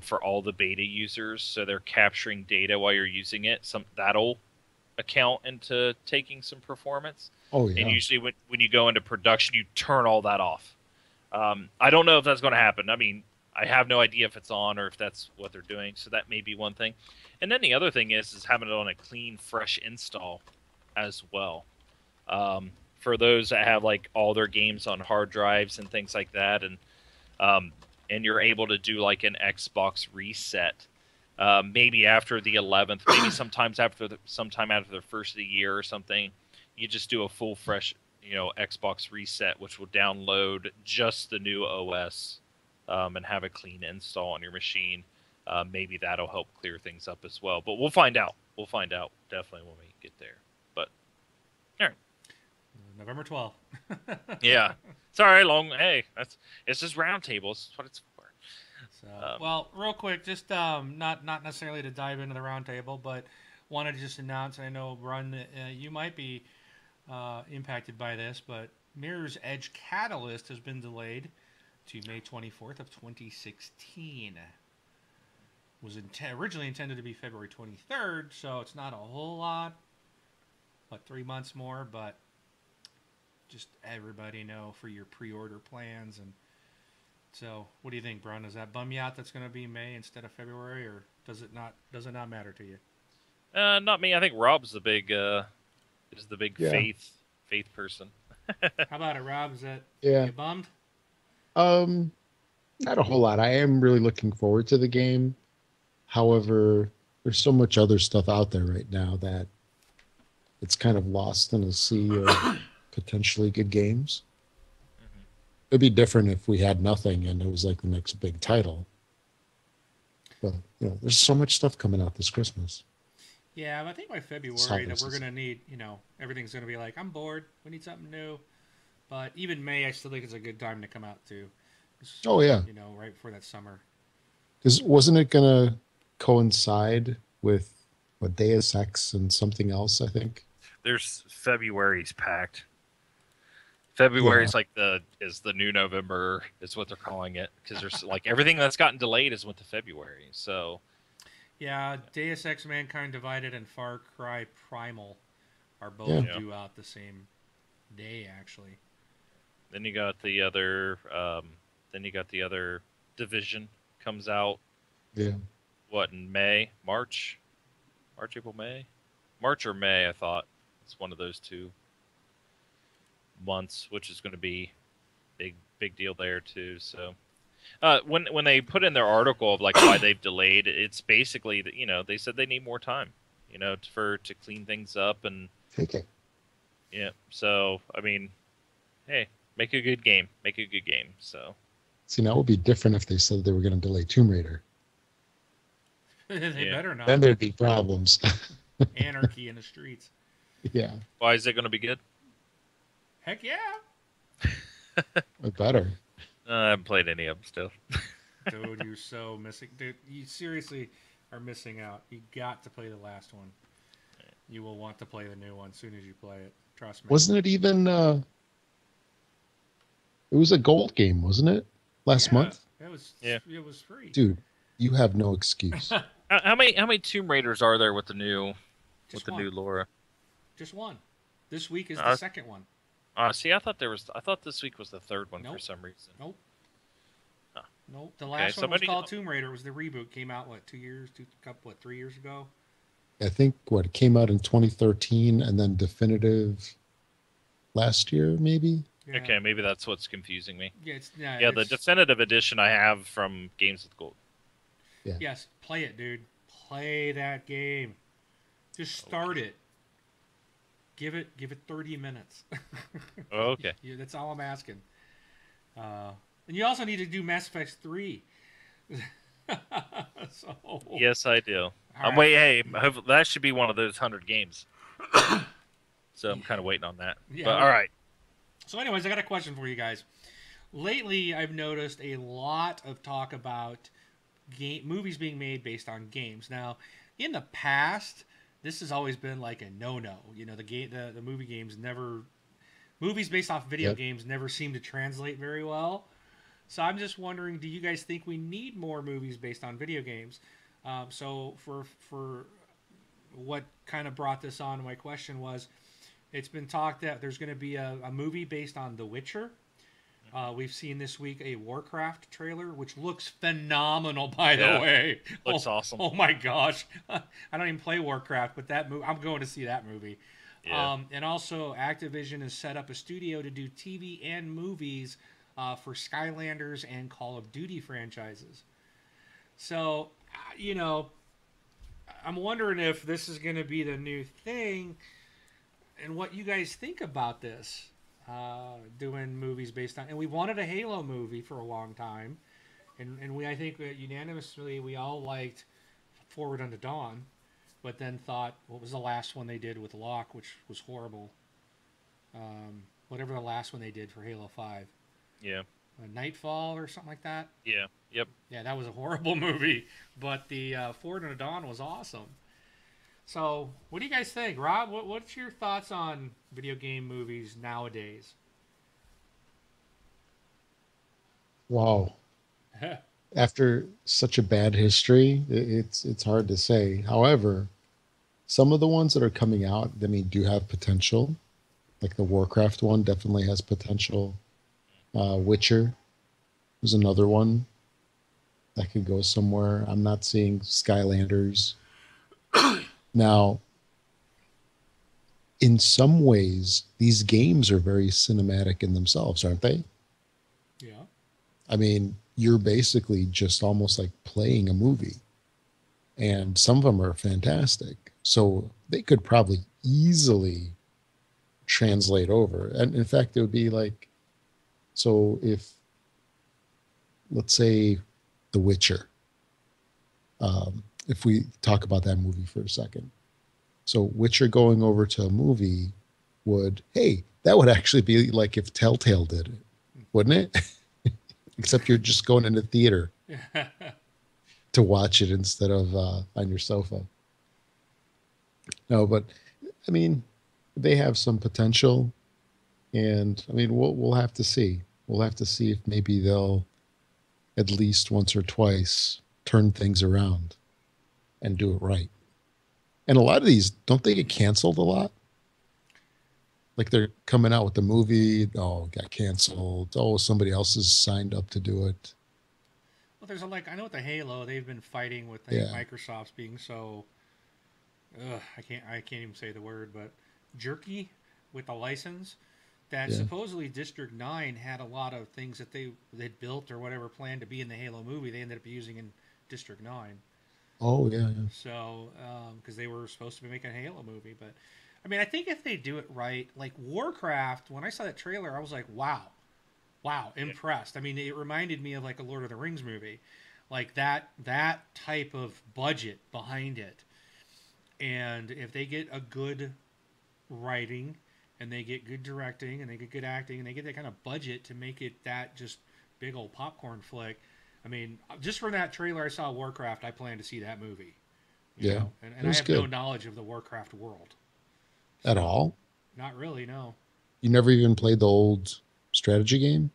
for all the beta users. So they're capturing data while you're using it. That'll account into taking some performance. Oh, yeah. And usually when you go into production, you turn all that off. I don't know if that's going to happen. I mean, I have no idea if it's on or if that's what they're doing. So that may be one thing. And then the other thing is having it on a clean, fresh install as well. For those that have like all their games on hard drives and things like that, and you're able to do like an Xbox reset, maybe after the 11th, maybe sometime after the first of the year or something. You just do a full fresh, Xbox reset, which will download just the new OS and have a clean install on your machine. Maybe that'll help clear things up as well. But we'll find out. We'll find out definitely when we get there. But all right, November 12th. Yeah, sorry, Hey, it's just roundtables. That's what it's for. So, well, real quick, just not necessarily to dive into the roundtable, but wanted to just announce. I know, Run, you might be impacted by this, but Mirror's Edge Catalyst has been delayed to May 24th of 2016. Was originally intended to be February 23rd, so it's not a whole lot, 3 months more, but just everybody know for your pre-order plans. And so what do you think, Brun? Does that bum you out that's going to be May instead of February, or does it not matter to you? Not me. I think Rob's the big faith person. How about it, Rob? Is that you bummed? Not a whole lot. I am really looking forward to the game. However, there's so much other stuff out there right now that it's kind of lost in a sea of potentially good games. Mm-hmm. It'd be different if we had nothing and it was like the next big title. But there's so much stuff coming out this Christmas. Yeah, I think by February that we're going to need, everything's going to be like, I'm bored. We need something new. But even May, I still think it's a good time to come out too. Oh, yeah. Right before that summer. Because wasn't it going to coincide with Deus Ex and something else, I think? There's February's packed. February's like the new November is what they're calling it, because there's like everything that's gotten delayed is went to February. So yeah, Deus Ex: Mankind Divided and Far Cry Primal are both due out the same day, actually. Then you got the other Division comes out. Yeah. What, in May? March, April, May? March or May, I thought. It's one of those 2 months, which is going to be big deal there too. So when they put in their article of like why they've delayed, it's basically that they said they need more time, to clean things up and okay. Yeah. So I mean, hey, make a good game. So see, now it would be different if they said they were going to delay Tomb Raider. They Yeah. better not. Then there'd be problems. Anarchy in the streets. Yeah, Why is it going to be good? Heck yeah. it better. I haven't played any of them still. Dude, you're so missing. Dude, you seriously are missing out. You got to play the last one. You will want to play the new one as soon as you play it. Trust me. Wasn't it even? It was a gold game, wasn't it? Last month, It was. Yeah. It was free. dude. You have no excuse. How many Tomb Raiders are there with the new Just new one. Laura? Just one. This week is Uh, the second one. See, I thought this week was the third one for Nope. some reason. Nope. Huh. Nope. The last so one was maybe- called Tomb Raider. It was the reboot. Came out what 3 years ago? I think what it came out in 2013, and then definitive last year, maybe. Yeah. Okay, maybe that's what's confusing me. Yeah. Yeah, the it's- definitive edition I have from Games with Gold. Yes, play it, dude. Play that game. Just start it. Give it 30 minutes. Oh, okay. Yeah, that's all I'm asking. And you also need to do Mass Effect 3. So Yes, I do. all I'm right. wait. Hey, hopefully, that should be one of those 100 games. So I'm kind of waiting on that. Yeah. But all right. So, anyways, I got a question for you guys. Lately, I've noticed a lot of talk about movies being made based on games. Now, in the past, this has always been like a no-no. You know, the movie games movies based off video Yep. games never seem to translate very well. So I'm just wondering, do you guys think we need more movies based on video games? So for what kind of brought this on, my question was, it's been talked that there's going to be a movie based on The Witcher. We've seen this week a Warcraft trailer, which looks phenomenal, by the Yeah. way. Looks awesome. Oh my gosh. I don't even play Warcraft, but that movie, I'm going to see that movie. Yeah. And also, Activision has set up a studio to do TV and movies for Skylanders and Call of Duty franchises. So, I'm wondering if this is going to be the new thing and what you guys think about this. Doing movies based on, and we wanted a Halo movie for a long time, and I think that unanimously we all liked Forward Unto Dawn, but then thought, what was the last one they did with Locke, which was horrible. Whatever the last one they did for Halo 5, Yeah. Nightfall or something like that. Yeah. Yep. Yeah, that was a horrible movie, but the Forward Unto Dawn was awesome. So, what do you guys think, Rob? What's your thoughts on video game movies nowadays? Wow. After such a bad history, it's hard to say. However, some of the ones that are coming out, I mean, do have potential. Like the Warcraft one definitely has potential. Witcher was another one that could go somewhere. I'm not seeing Skylanders. Now, in some ways, these games are very cinematic in themselves, aren't they? Yeah. I mean, you're basically just almost like playing a movie. And some of them are fantastic. So they could probably easily translate over. And in fact, it would be like, so if, let's say, The Witcher, if we talk about that movie for a second. So Witcher going over to a movie that would actually be like if Telltale did it, wouldn't it? Except you're just going into theater to watch it instead of on your sofa. No, but I mean, they have some potential, and I mean, we'll have to see. We'll have to see if maybe they'll at least once or twice turn things around and do it right. And a lot of these, don't they get canceled a lot? Like they're coming out with the movie, got canceled. Oh, somebody else has signed up to do it. Well, there's I know with the Halo, they've been fighting with Microsoft's being so. I can't even say the word, but jerky with the license. That supposedly District 9 had a lot of things that they'd built or whatever planned to be in the Halo movie. They ended up using in District 9. Oh yeah. So, because they were supposed to be making a Halo movie, but I mean, I think if they do it right, like Warcraft, when I saw that trailer, I was like, wow, impressed. I mean, it reminded me of like a Lord of the Rings movie. like that type of budget behind it. And if they get a good writing and they get good directing and they get good acting and they get that kind of budget to make it that just big old popcorn flick. I mean, just from that trailer I saw Warcraft, I plan to see that movie. You Yeah, know? it And I was have no good. knowledge of the Warcraft world. At So, all? not really, no. You never even played the old strategy game,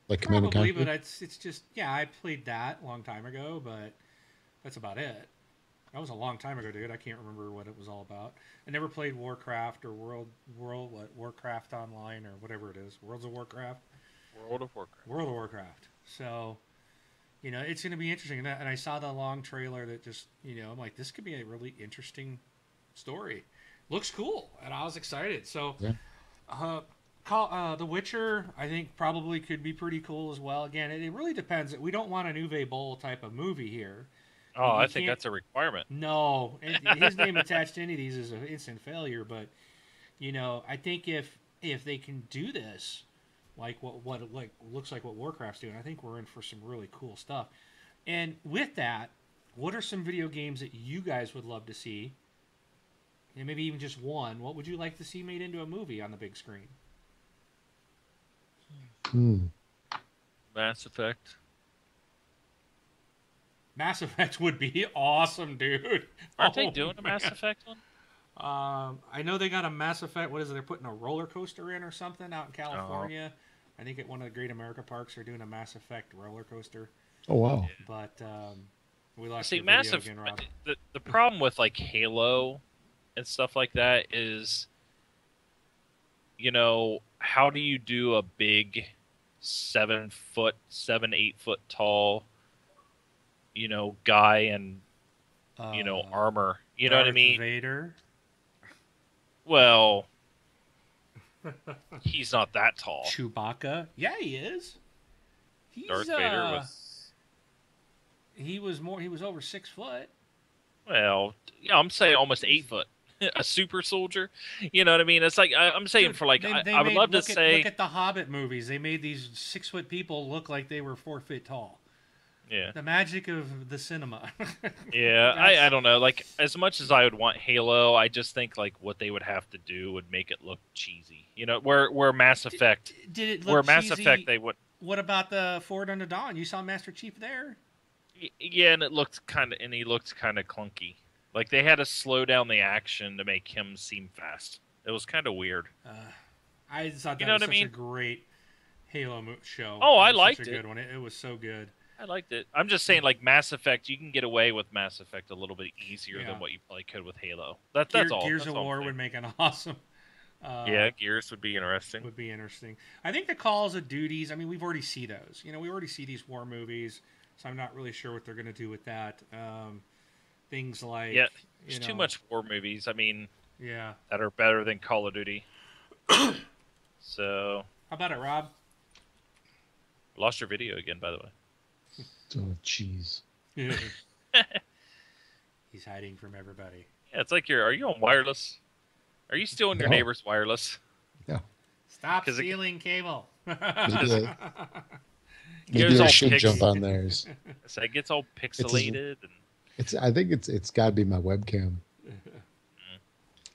like Command and Probably, but Conquer? it's just yeah, I played that a long time ago, but that's about it. That was a long time ago, dude. I can't remember what it was all about. I never played Warcraft or Warcraft Online or whatever it is. Worlds of Warcraft. World of Warcraft. World of Warcraft. So, it's going to be interesting. And I saw the long trailer that just, I'm like, this could be a really interesting story. Looks cool, and I was excited. So, Yeah. The Witcher, I think probably could be pretty cool as well. Again, it really depends. We don't want an Uwe Boll type of movie here. Oh, You I think can't- that's a requirement. No, his name attached to any of these is an instant failure. But I think if they can do this, like what it looks like what Warcraft's doing, I think we're in for some really cool stuff. And with that, what are some video games that you guys would love to see? And maybe even just one. What would you like to see made into a movie on the big screen? Hmm. Mass Effect. Mass Effect would be awesome, dude. Aren't they Oh, doing a Mass man. Effect one? I know they got a Mass Effect. What is it? They're putting a roller coaster in or something out in California. I think at one of the Great America Parks, they're doing a Mass Effect roller coaster. Oh wow. But we lost See, your Mass video Effect. again, Rob. The problem with like Halo and stuff like that is, how do you do a big 8 foot tall, guy in armor? You know what I Darth mean? Vader. Well, he's not that tall. Chewbacca. Yeah, he is. He's, Darth Vader was. He was more. He was over 6 foot. Well, yeah, I'm saying almost 8 foot. A super soldier. You know what I mean? It's like I'm saying Dude, for like they I would made- love to look at- say look at the Hobbit movies. They made these 6 foot people look like they were 4 feet tall. yeah. The magic of the cinema. Yeah, That's- I don't know. Like, as much as I would want Halo, I just think like what they would have to do would make it look cheesy. Where Mass Effect, Did it look where Mass cheesy? Effect they would. What about the Forward Unto Dawn? You saw Master Chief there. Yeah, and he looked kind of clunky. Like they had to slow down the action to make him seem fast. It was kind of weird. I just thought that You know was what I such a mean? great Halo show. Oh, I It was liked such a it. good one. It was so good. I liked it. I'm just saying, like Mass Effect, you can get away with Mass Effect a little bit easier Yeah. than what you probably could with Halo. That's all. Gears That's of all I'm War saying. would make an awesome. Yeah, Gears would be interesting. Would be interesting. I think the Calls of Duties. I mean, we've already see those. We already see these war movies, so I'm not really sure what they're going to do with that. Things like Yeah, there's too much war movies. I mean, Yeah. that are better than Call of Duty. So, How about it, Rob? lost your video again, by the way. Oh jeez. He's hiding from everybody. Yeah, it's like are you on wireless? Are you still on your No. neighbor's wireless? Stop 'Cause it- stealing cable. Maybe Here's I all should pics. jump on theirs. So it gets all pixelated. I think it's got to be my webcam.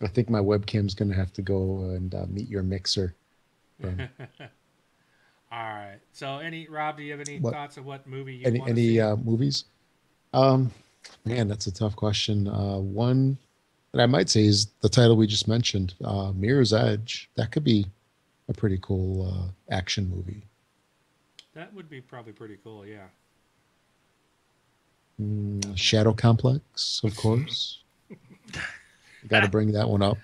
I think my webcam's going to have to go and meet your mixer. All right. So, Rob? Do you have any What? thoughts of what movie you Any want to see? movies? Man, that's a tough question. One that I might say is the title we just mentioned, Mirror's Edge. That could be a pretty cool action movie. That would be probably pretty cool. Yeah. Shadow Complex, of course. Got to bring that one up.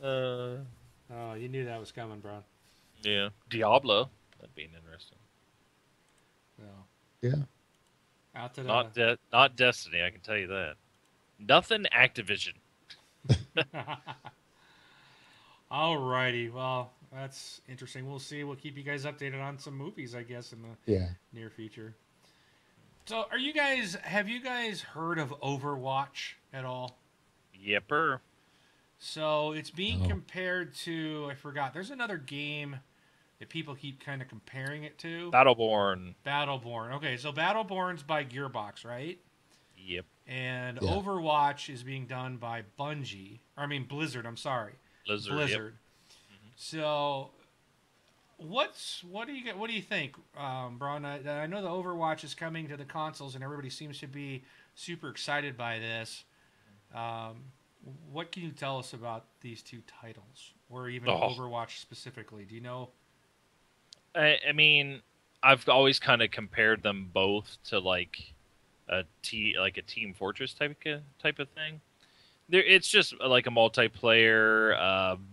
Oh, you knew that was coming, bro. Yeah, Diablo. That'd be interesting. So, Yeah. out to the. Not Destiny. I can tell you that. Nothing Activision. All righty. Well, that's interesting. We'll see. We'll keep you guys updated on some movies, I guess, in the Yeah. near future. So, have you guys heard of Overwatch at all? Yepper. So, it's being No. compared to, I forgot, there's another game that people keep kind of comparing it to. Battleborn. Battleborn. Okay, so Battleborn's by Gearbox, right? Yep. And Yeah. Overwatch is being done by Bungie. Or, I mean Blizzard. I'm sorry, Blizzard. Blizzard. Mhm. So, what do you think, Braun? I know the Overwatch is coming to the consoles, and everybody seems to be super excited by this. Um, what can you tell us about these two titles, or even Oh. Overwatch specifically? Do you know? I mean, I've always kind of compared them both to like a Team Fortress type of thing. It's just like a multiplayer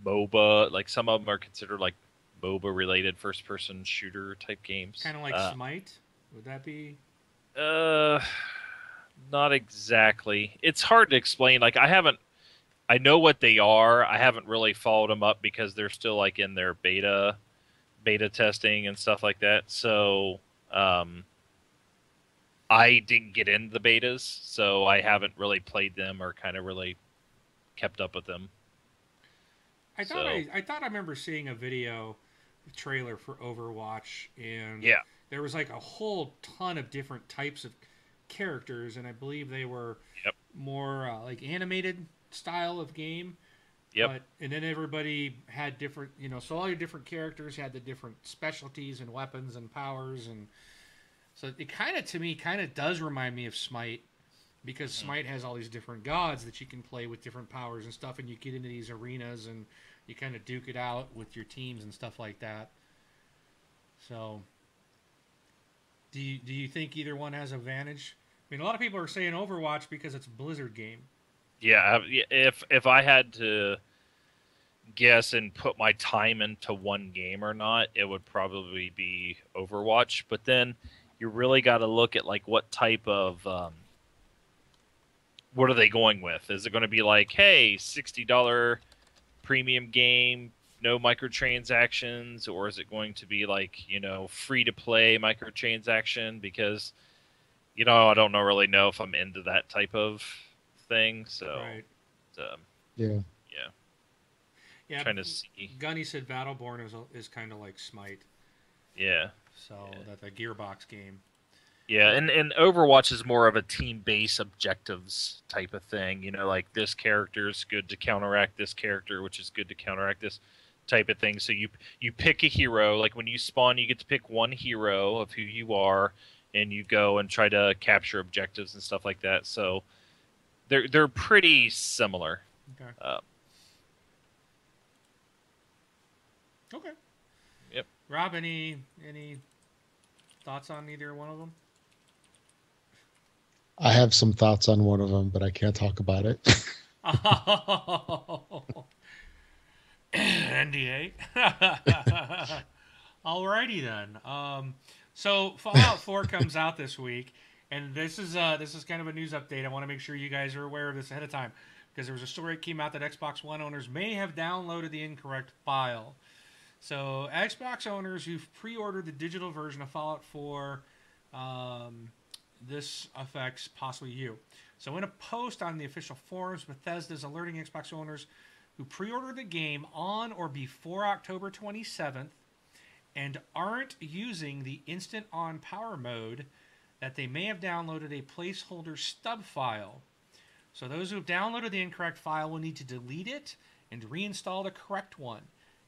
MOBA. Like some of them are considered like MOBA related first person shooter type games. Kind of like Smite? Would that be? Not exactly. It's hard to explain. Like I know what they are. I haven't really followed them up because they're still like in their beta testing and stuff like that. So I didn't get into the betas, so I haven't really played them or kind of really kept up with them. I thought I remember seeing a video trailer for Overwatch, and Yeah. there was like a whole ton of different types of characters, and I believe they were Yep. more like animated style of game. Yep. And then everybody had different, so all your different characters had the different specialties and weapons and powers, and so it to me does remind me of Smite, because Smite has all these different gods that you can play with different powers and stuff, and you get into these arenas and you kind of duke it out with your teams and stuff like that. So, do you think either one has advantage? I mean, a lot of people are saying Overwatch because it's a Blizzard game. Yeah. If I had to guess and put my time into one game or not, it would probably be Overwatch. But then you really got to look at like what type of what are they going with? Is it going to be like, hey, $60 premium game, no microtransactions, or is it going to be like, free to play microtransaction? Because I don't really know if I'm into that type of thing. So Right. Yeah. Yeah. Trying to see. Gunny said Battleborn is kind of like Smite. Yeah. So that's a Gearbox game. Yeah, and Overwatch is more of a team-based objectives type of thing. Like this character is good to counteract this character, which is good to counteract this type of thing. So you pick a hero. Like when you spawn, you get to pick one hero of who you are, and you go and try to capture objectives and stuff like that. So they're pretty similar. Okay. Okay. Yep. Rob, any thoughts on either one of them? I have some thoughts on one of them, but I can't talk about it. NDA. Alrighty then. So Fallout 4 comes out this week, and this is kind of a news update. I want to make sure you guys are aware of this ahead of time, because there was a story that came out that Xbox One owners may have downloaded the incorrect file. So Xbox owners who've pre-ordered the digital version of Fallout 4, this affects possibly you. So in a post on the official forums, Bethesda is alerting Xbox owners who pre-ordered the game on or before October 27th and aren't using the Instant On Power mode that they may have downloaded a placeholder stub file. So those who have downloaded the incorrect file will need to delete it and reinstall the correct one.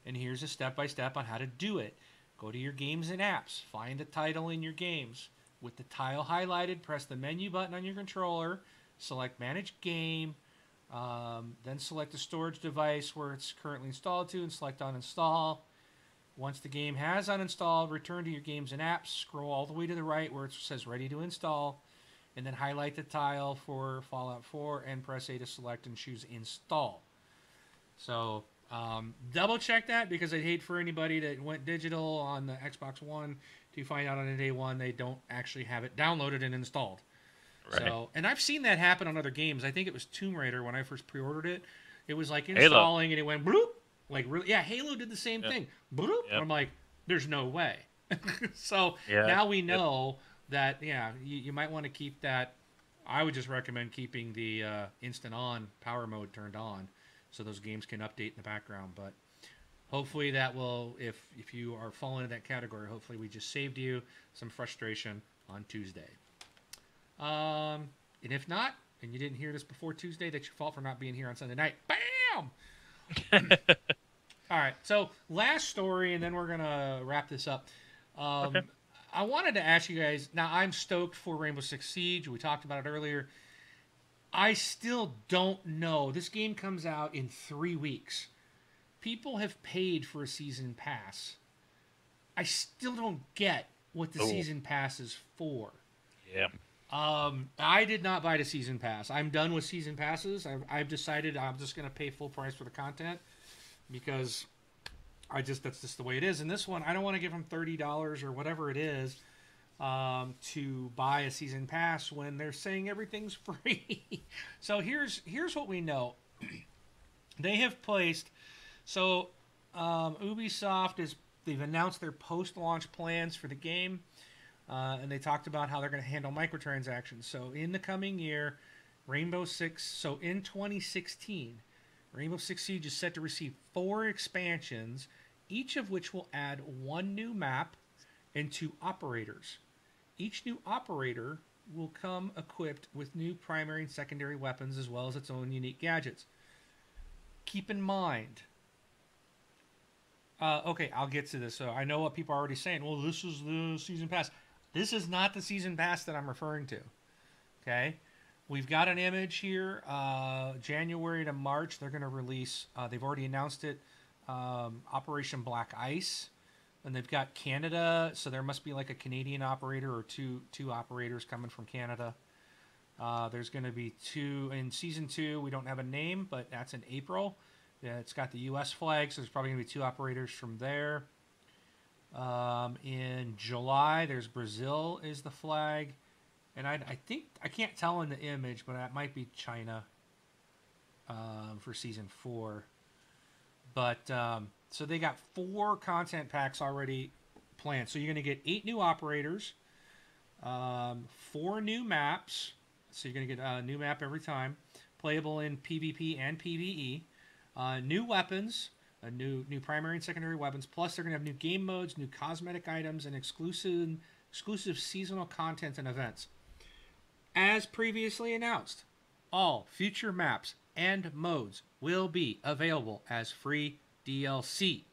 And here's a step-by-step on how to do it. Go to your games and apps. Find the title in your games. With the tile highlighted, press the menu button on your controller. Select Manage Game. Then select the storage device where it's currently installed to and select Uninstall. Once the game has uninstalled, return to your games and apps. Scroll all the way to the right where it says Ready to Install. And then highlight the tile for Fallout 4 and press A to select and choose Install. So double check that, because I'd hate for anybody that went digital on the Xbox One to find out on day one they don't actually have it downloaded and installed. Right. So, and I've seen that happen on other games. I think it was Tomb Raider when I first pre-ordered it. It was like installing and it went bloop. Like really, yeah, Halo did the same thing. Bloop. Yep. And I'm like, there's no way. So now we know that, you might want to keep that. I would just recommend keeping the Instant On Power mode turned on, so those games can update in the background. But hopefully that will, if you are falling into that category, hopefully we just saved you some frustration on Tuesday. And if not, and you didn't hear this before Tuesday, that's your fault for not being here on Sunday night. Bam! All right, so last story, and then we're going to wrap this up. Okay. I wanted to ask you guys, now I'm stoked for Rainbow Six Siege. We talked about it earlier. I still don't know. This game comes out in 3 weeks. People have paid for a season pass. I still don't get what the season pass is for. Yeah. I did not buy the season pass. I'm done with season passes. I've decided I'm just going to pay full price for the content because that's just the way it is. And this one, I don't want to give them $30 or whatever it is to buy a season pass when they're saying everything's free. So here's what we know. They have placed. So Ubisoft they've announced their post-launch plans for the game. And they talked about how they're going to handle microtransactions. So in the coming year, Rainbow Six, so in 2016, Rainbow Six Siege is set to receive 4 expansions, each of which will add 1 new map and 2 operators. Each new operator will come equipped with new primary and secondary weapons as well as its own unique gadgets. Keep in mind, okay, I'll get to this. So I know what people are already saying. Well, this is the season pass. This is not the season pass that I'm referring to. Okay? We've got an image here. January to March, they're going to release, they've already announced it, Operation Black Ice. And they've got Canada, so there must be like a Canadian operator or two operators coming from Canada. There's going to be 2 in Season 2. We don't have a name, but that's in April. Yeah, it's got the U.S. flag, so there's probably going to be 2 operators from there. In July, there's Brazil is the flag. And I think, I can't tell in the image, but that might be China for Season 4. But, so they got 4 content packs already planned. So you're going to get 8 new operators, 4 new maps. So you're going to get a new map every time, playable in PvP and PvE. New weapons, new primary and secondary weapons. Plus, they're going to have new game modes, new cosmetic items, and exclusive seasonal content and events. As previously announced, all future maps and modes will be available as free DLC.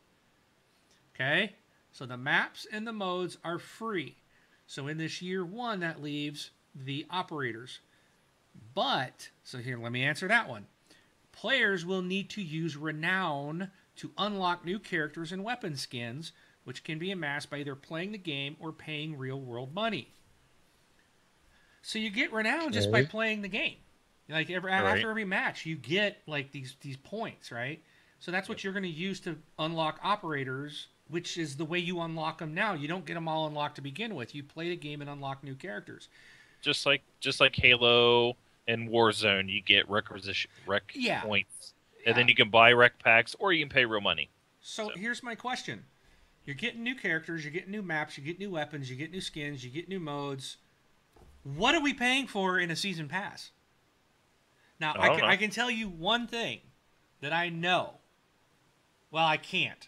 Okay? So the maps and the modes are free. So in this year 1, that leaves the operators. But, so here, let me answer that one. Players will need to use Renown to unlock new characters and weapon skins, which can be amassed by either playing the game or paying real-world money. So you get Renown just by playing the game. Like after every match, you get like these points, right? So that's what you're going to use to unlock operators, which is the way you unlock them now. You don't get them all unlocked to begin with. You play the game and unlock new characters. Just like Halo and Warzone, you get rec points, and then you can buy rec packs, or you can pay real money. So here's my question: you're getting new characters, you're getting new maps, you get new weapons, you get new skins, you get new modes. What are we paying for in a season pass? Now I can tell you one thing that I know. Well, I can't.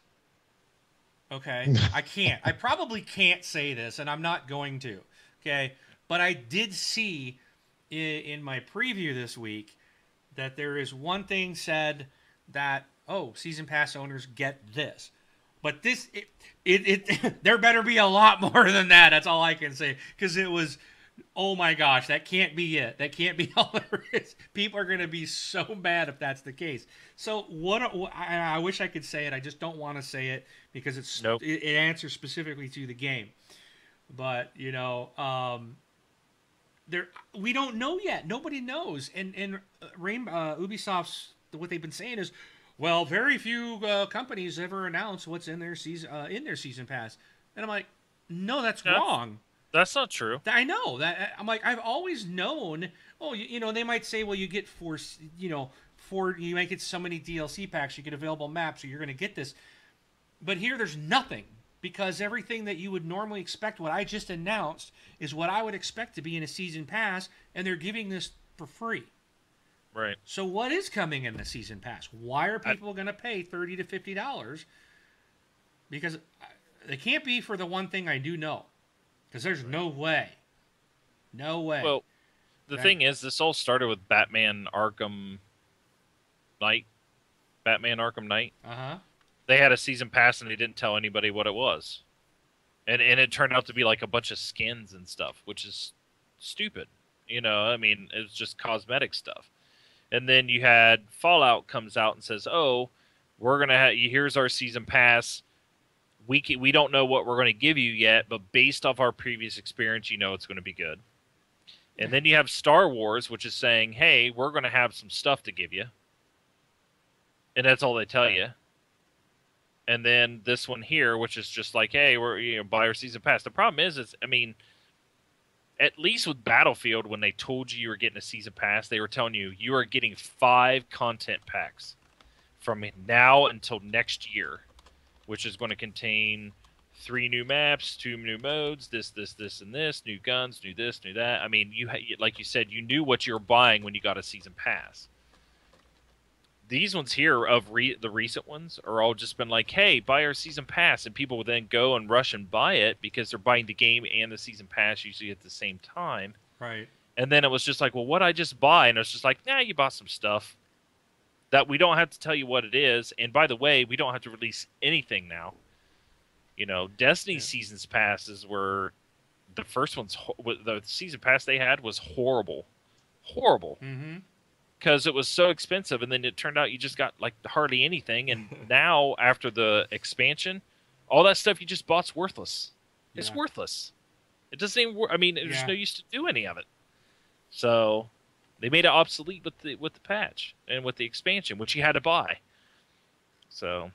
Okay, I can't. I probably can't say this, and I'm not going to. Okay, but I did see in my preview this week that there is one thing said that, oh, season pass owners get this. But this, there better be a lot more than that. That's all I can say. Because it was, oh my gosh, that can't be it. That can't be all there is. People are going to be so mad if that's the case. So I wish I could say it. I just don't want to say it because it answers specifically to the game. But, we don't know yet. Nobody knows. And Ubisoft's, what they've been saying is, well, very few companies ever announce what's in their season pass. And I'm like, no, that's wrong. That's not true. I know that. I'm like, I've always known. Oh, they might say, well, you get you might get so many DLC packs, you get available maps, so you're going to get this. But here, there's nothing. Because everything that you would normally expect, what I just announced, is what I would expect to be in a season pass, and they're giving this for free. Right. So what is coming in the season pass? Why are people going to pay $30 to $50 because it can't be for the one thing I do know. Because there's no way. No way. Well, the thing is, this all started with Batman Arkham Knight. Batman Arkham Knight. Uh-huh. They had a season pass and they didn't tell anybody what it was. And it turned out to be like a bunch of skins and stuff, which is stupid. You know, I mean, it was just cosmetic stuff. And then you had Fallout comes out and says, "Oh, we're gonna have here's our season pass. We don't know what we're going to give you yet, but based off our previous experience, you know it's going to be good." And then you have Star Wars, which is saying, "Hey, we're going to have some stuff to give you," and that's all they tell you. And then this one here, which is just like, "Hey, we're buy our season pass." The problem is, I mean, at least with Battlefield, when they told you were getting a season pass, they were telling you are getting 5 content packs from now until next year, which is going to contain 3 new maps, 2 new modes, this, and this, new guns, new this, new that. I mean, like you said, you knew what you were buying when you got a season pass. These ones here of the recent ones are all just been like, "Hey, buy our season pass," and people will then go and rush and buy it because they're buying the game and the season pass usually at the same time. Right. And then it was just like, "Well, what I just buy?" And it's just like, "Nah, you bought some stuff that we don't have to tell you what it is. And by the way, we don't have to release anything now." You know, Destiny seasons passes were the first ones. The season pass they had was horrible. Mm-hmm. Because it was so expensive, and then it turned out you just got like hardly anything. And now after the expansion, all that stuff you just bought's worthless. It's worthless. It doesn't even work. I mean, there's no use to do any of it. So they made it obsolete with the patch and with the expansion, which you had to buy. So,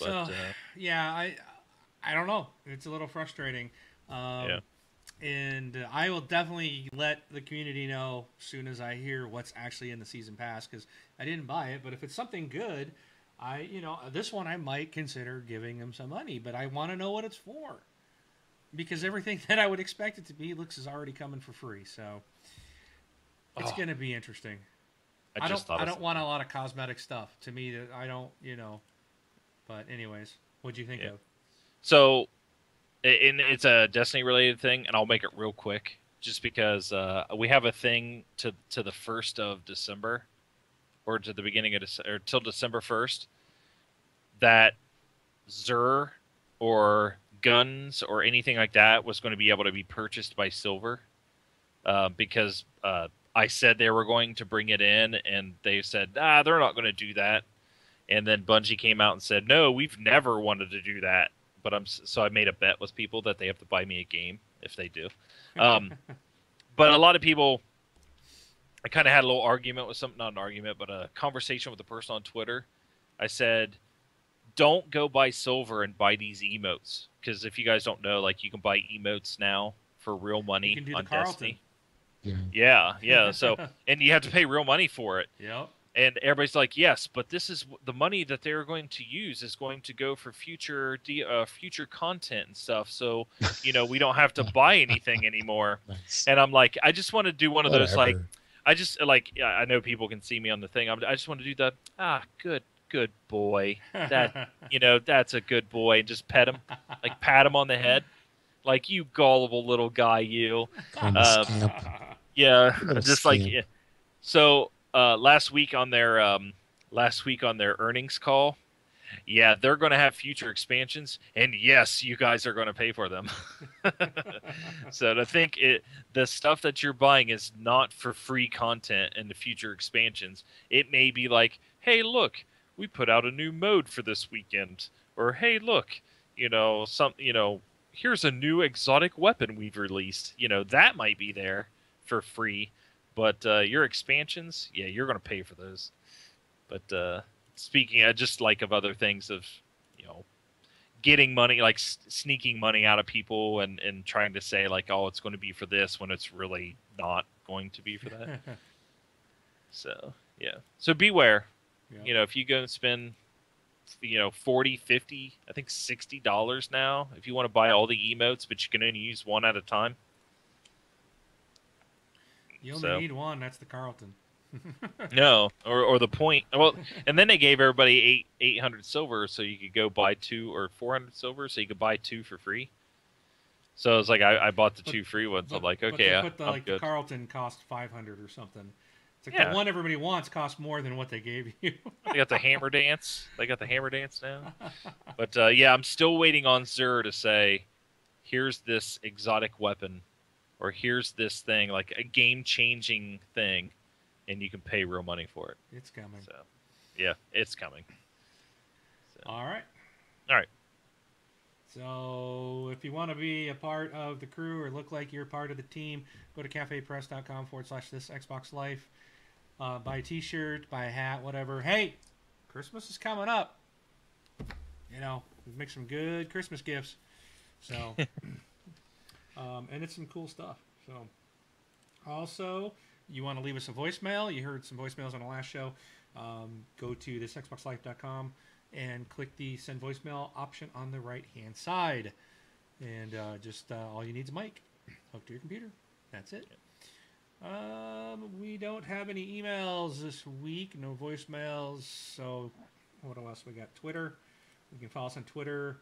I don't know. It's a little frustrating. And I will definitely let the community know as soon as I hear what's actually in the season pass, because I didn't buy it. But if it's something good, this one I might consider giving them some money. But I want to know what it's for, because everything that I would expect it to be is already coming for free. So it's going to be interesting. I don't want a lot of cosmetic stuff. To me, that I don't, But anyways, what'd you think of? So. And it's a Destiny-related thing, and I'll make it real quick, just because we have a thing to the 1st of December, or to the beginning of December, or till December 1st, that Xur or guns or anything like that was going to be able to be purchased by Silver, because I said they were going to bring it in, and they said, they're not going to do that. And then Bungie came out and said, "No, we've never wanted to do that." But so I made a bet with people that they have to buy me a game if they do. But a lot of people, I kind of had a little argument with not an argument, but a conversation with a person on Twitter. I said, "Don't go buy Silver and buy these emotes, because if you guys don't know, like, you can buy emotes now for real money on Destiny." Yeah. So, and you have to pay real money for it. Yep. And everybody's like, "Yes, but this is the money that they're going to use is going to go for future content and stuff. So, we don't have to buy anything anymore." Nice. And I'm like, I just want to do one of those, like, Whatever. I know people can see me on the thing. I just want to do the, good boy. That, that's a good boy. And just pet him, like pat him on the head. Like, "You gullible little guy, you." Yeah. Just like, yeah. So, last week on their earnings call, they're going to have future expansions, and yes, you guys are going to pay for them. So to think the stuff that you're buying is not for free content in the future expansions. It may be like, "Hey, look, we put out a new mode for this weekend," or, "Hey, look, here's a new exotic weapon we've released." That might be there for free. But your expansions, you're going to pay for those. But speaking just like of other things of, getting money, like sneaking money out of people and trying to say like, "Oh, it's going to be for this," when it's really not going to be for that. So, yeah. So beware. Yeah. If you go and spend, $40, $50, I think $60 now, if you want to buy all the emotes, but you can only use one at a time. You only need one. That's the Carlton. No, or the point. Well, and then they gave everybody 800 silver, so you could go buy 2, or 400 silver, so you could buy 2 for free. So it's like I bought the But- 2 free ones. I'm But like, but okay, the, yeah, but the I'm like the good. Carlton cost 500 or something. It's like Yeah. the one everybody wants costs more than what they gave you. They got the hammer dance. They got the hammer dance now. But yeah, I'm still waiting on Xur to say, here's this exotic weapon, or here's this thing, like a game-changing thing, and you can pay real money for it. It's coming. So, yeah, it's coming. So, All right. all right. So if you want to be a part of the crew or look like you're part of the team, go to cafepress.com/this Xbox Life. Buy a t-shirt, buy a hat, whatever. Hey, Christmas is coming up. You know, make some good Christmas gifts. So, and it's some cool stuff. So, also, you want to leave us a voicemail. You heard some voicemails on the last show. Go to thisxboxlife.com and click the send voicemail option on the right-hand side. And just all you need is a mic hooked to your computer. That's it. We don't have any emails this week. No voicemails. So what else we got? Twitter. You can follow us on Twitter.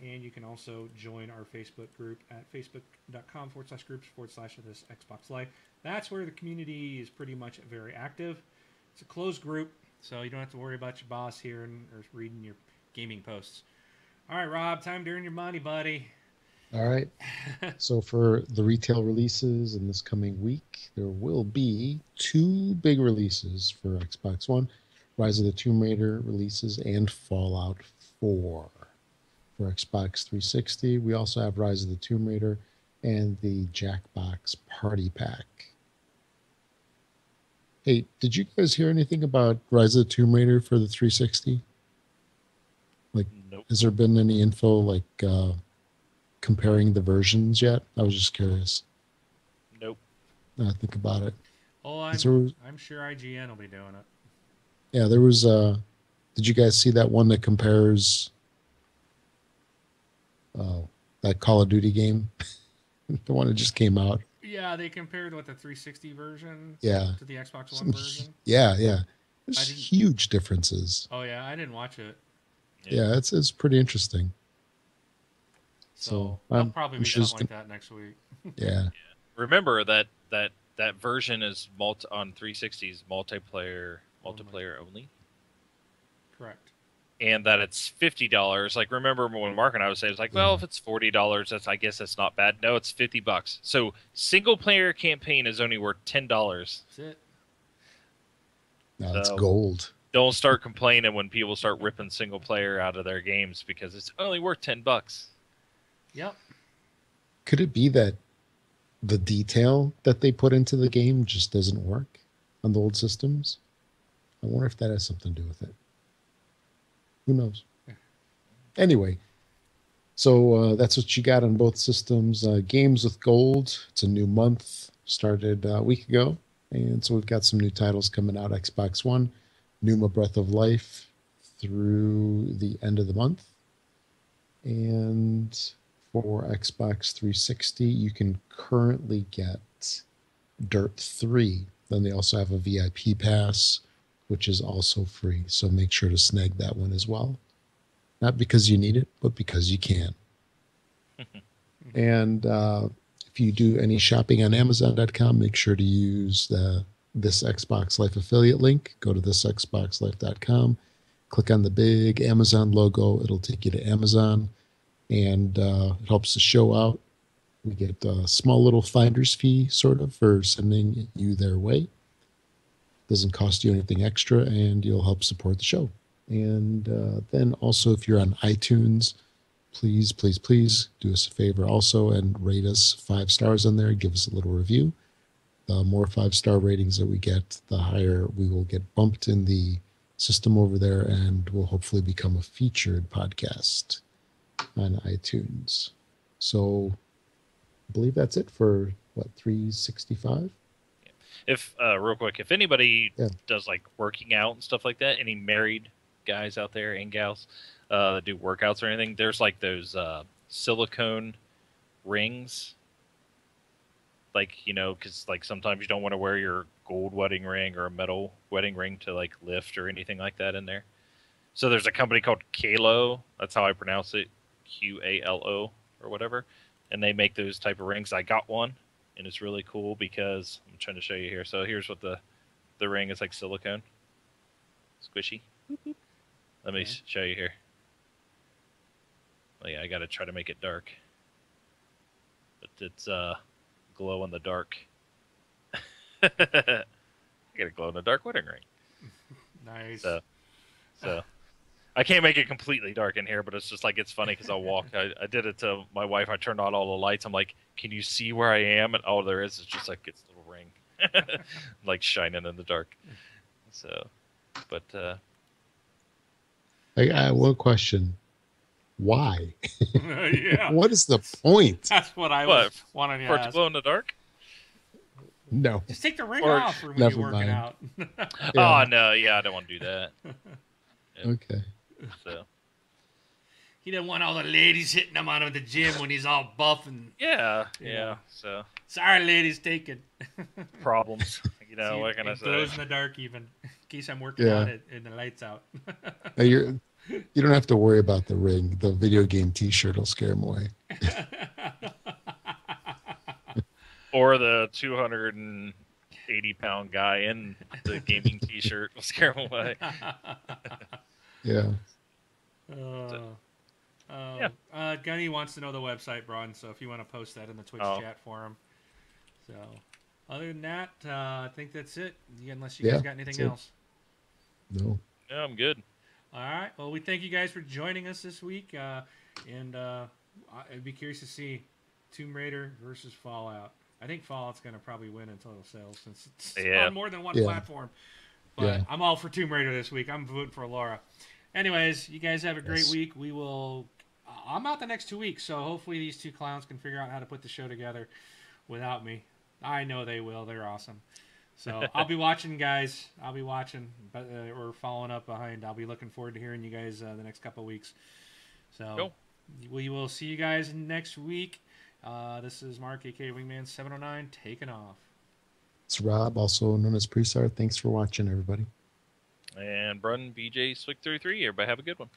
And you can also join our Facebook group at facebook.com/groups/this Xbox Life. That's where the community is pretty much very active. It's a closed group, so you don't have to worry about your boss here or reading your gaming posts. All right, Rob, time to earn your money, buddy. All right. So for the retail releases in this coming week, there will be 2 big releases for Xbox One: Rise of the Tomb Raider releases and Fallout 4. For Xbox 360, we also have Rise of the Tomb Raider and the Jackbox Party Pack. Hey, did you guys hear anything about Rise of the Tomb Raider for the 360? Like, Nope. has there been any info like comparing the versions yet? I was just curious. Nope. Now I think about it. Oh, I'm sure IGN will be doing it. Yeah, there was did you guys see that one that compares that Call of Duty game? The one that just came out. Yeah, they compared the 360 version Yeah. to the Xbox One version. Yeah. I There's didn't- huge differences. Oh yeah, I didn't watch it, Yeah, it's pretty interesting. so So, I'll I'm probably be just something like that next week. yeah. Remember that version is on 360's multiplayer only, Correct. and that it's $50. Like, remember when Mark and I would say, it's like, well, if it's $40, I guess that's not bad. No, it's $50. So single player campaign is only worth $10. That's it. No, it's So- gold. Don't start complaining when people start ripping single player out of their games because it's only worth $10. Yep. Could it be that the detail that they put into the game just doesn't work on the old systems? I wonder if that has something to do with it. Who knows? Anyway, so that's what you got on both systems. Games with Gold. It's a new month. Started a week ago. And so we've got some new titles coming out. Xbox One, Numa Breath of Life through the end of the month. And for Xbox 360, you can currently get Dirt 3. Then they also have a VIP pass, which is also free. So make sure to snag that one as well. Not because you need it, but because you can. And if you do any shopping on Amazon.com, make sure to use this Xbox Life affiliate link. Go to thisxboxlife.com, click on the big Amazon logo. It'll take you to Amazon, and it helps the show out. We get a small little finder's fee, sort of, for sending you their way. Doesn't cost you anything extra, and you'll help support the show. And then also, if you're on iTunes, please do us a favor also and rate us 5 stars on there. Give us a little review. The more 5-star ratings that we get, the higher we will get bumped in the system over there, and will hopefully become a featured podcast on iTunes. So I believe that's it for 365. If real quick, if anybody Yeah. does like working out and stuff like that, any married guys out there and gals that do workouts or anything, there's like those silicone rings, like, because like sometimes you don't want to wear your gold wedding ring or a metal wedding ring to like lift or anything like that in there. So there's a company called Qalo. That's how I pronounce it, Qalo or whatever, and they make those type of rings. I got one, and it's really cool because I'm trying to show you here. So here's what the ring is, like silicone, squishy. Let me show you here. Oh, yeah, I got to try to make it dark, but it's glow in the dark. I got a glow in the dark wedding ring. Nice. So I can't make it completely dark in here, but it's just like, it's funny because I'll walk. I did it to my wife. I turned on all the lights. I'm like, can you see where I am? And all there is just like its little ring, like shining in the dark. So, but I have one question. Why? Yeah. What is the point? That's what I was wanting to for it to ask. glow in the dark? No. Just take the ring Or- off when Never you're working mind. out. Yeah. Oh no, yeah, I don't want to do that. Okay. So He didn't want all the ladies hitting him on at the gym when he's all buff and yeah. So sorry, ladies, take it. problems, See, what can I it say? glows in the dark even in case I'm working Yeah. out and the lights out. Now you don't have to worry about the ring. The video game T-shirt will scare him away. Or the 280-pound guy in the gaming T-shirt will scare him away. Yeah. Gunny wants to know the website, Braun, so if you want to post that in the Twitch chat for him. So, other than that, I think that's it. Unless you guys got anything else. No. Yeah, I'm good. All right. Well, we thank you guys for joining us this week, and I'd be curious to see Tomb Raider versus Fallout. I think Fallout's going to probably win in total sales since it's on more than one platform. But I'm all for Tomb Raider this week. I'm voting for Laura. Anyways, you guys have a great week. We will. I'm out the next 2 weeks, so hopefully these two clowns can figure out how to put the show together without me. I know they will. They're awesome. So I'll be watching, guys. I'll be watching, but or following up behind. I'll be looking forward to hearing you guys the next couple of weeks. So we will see you guys next week. This is Mark, aka Wingman 709, taking off. It's Rob, also known as Presar. Thanks for watching, everybody. And Brun BJ Swick 33. Everybody have a good one.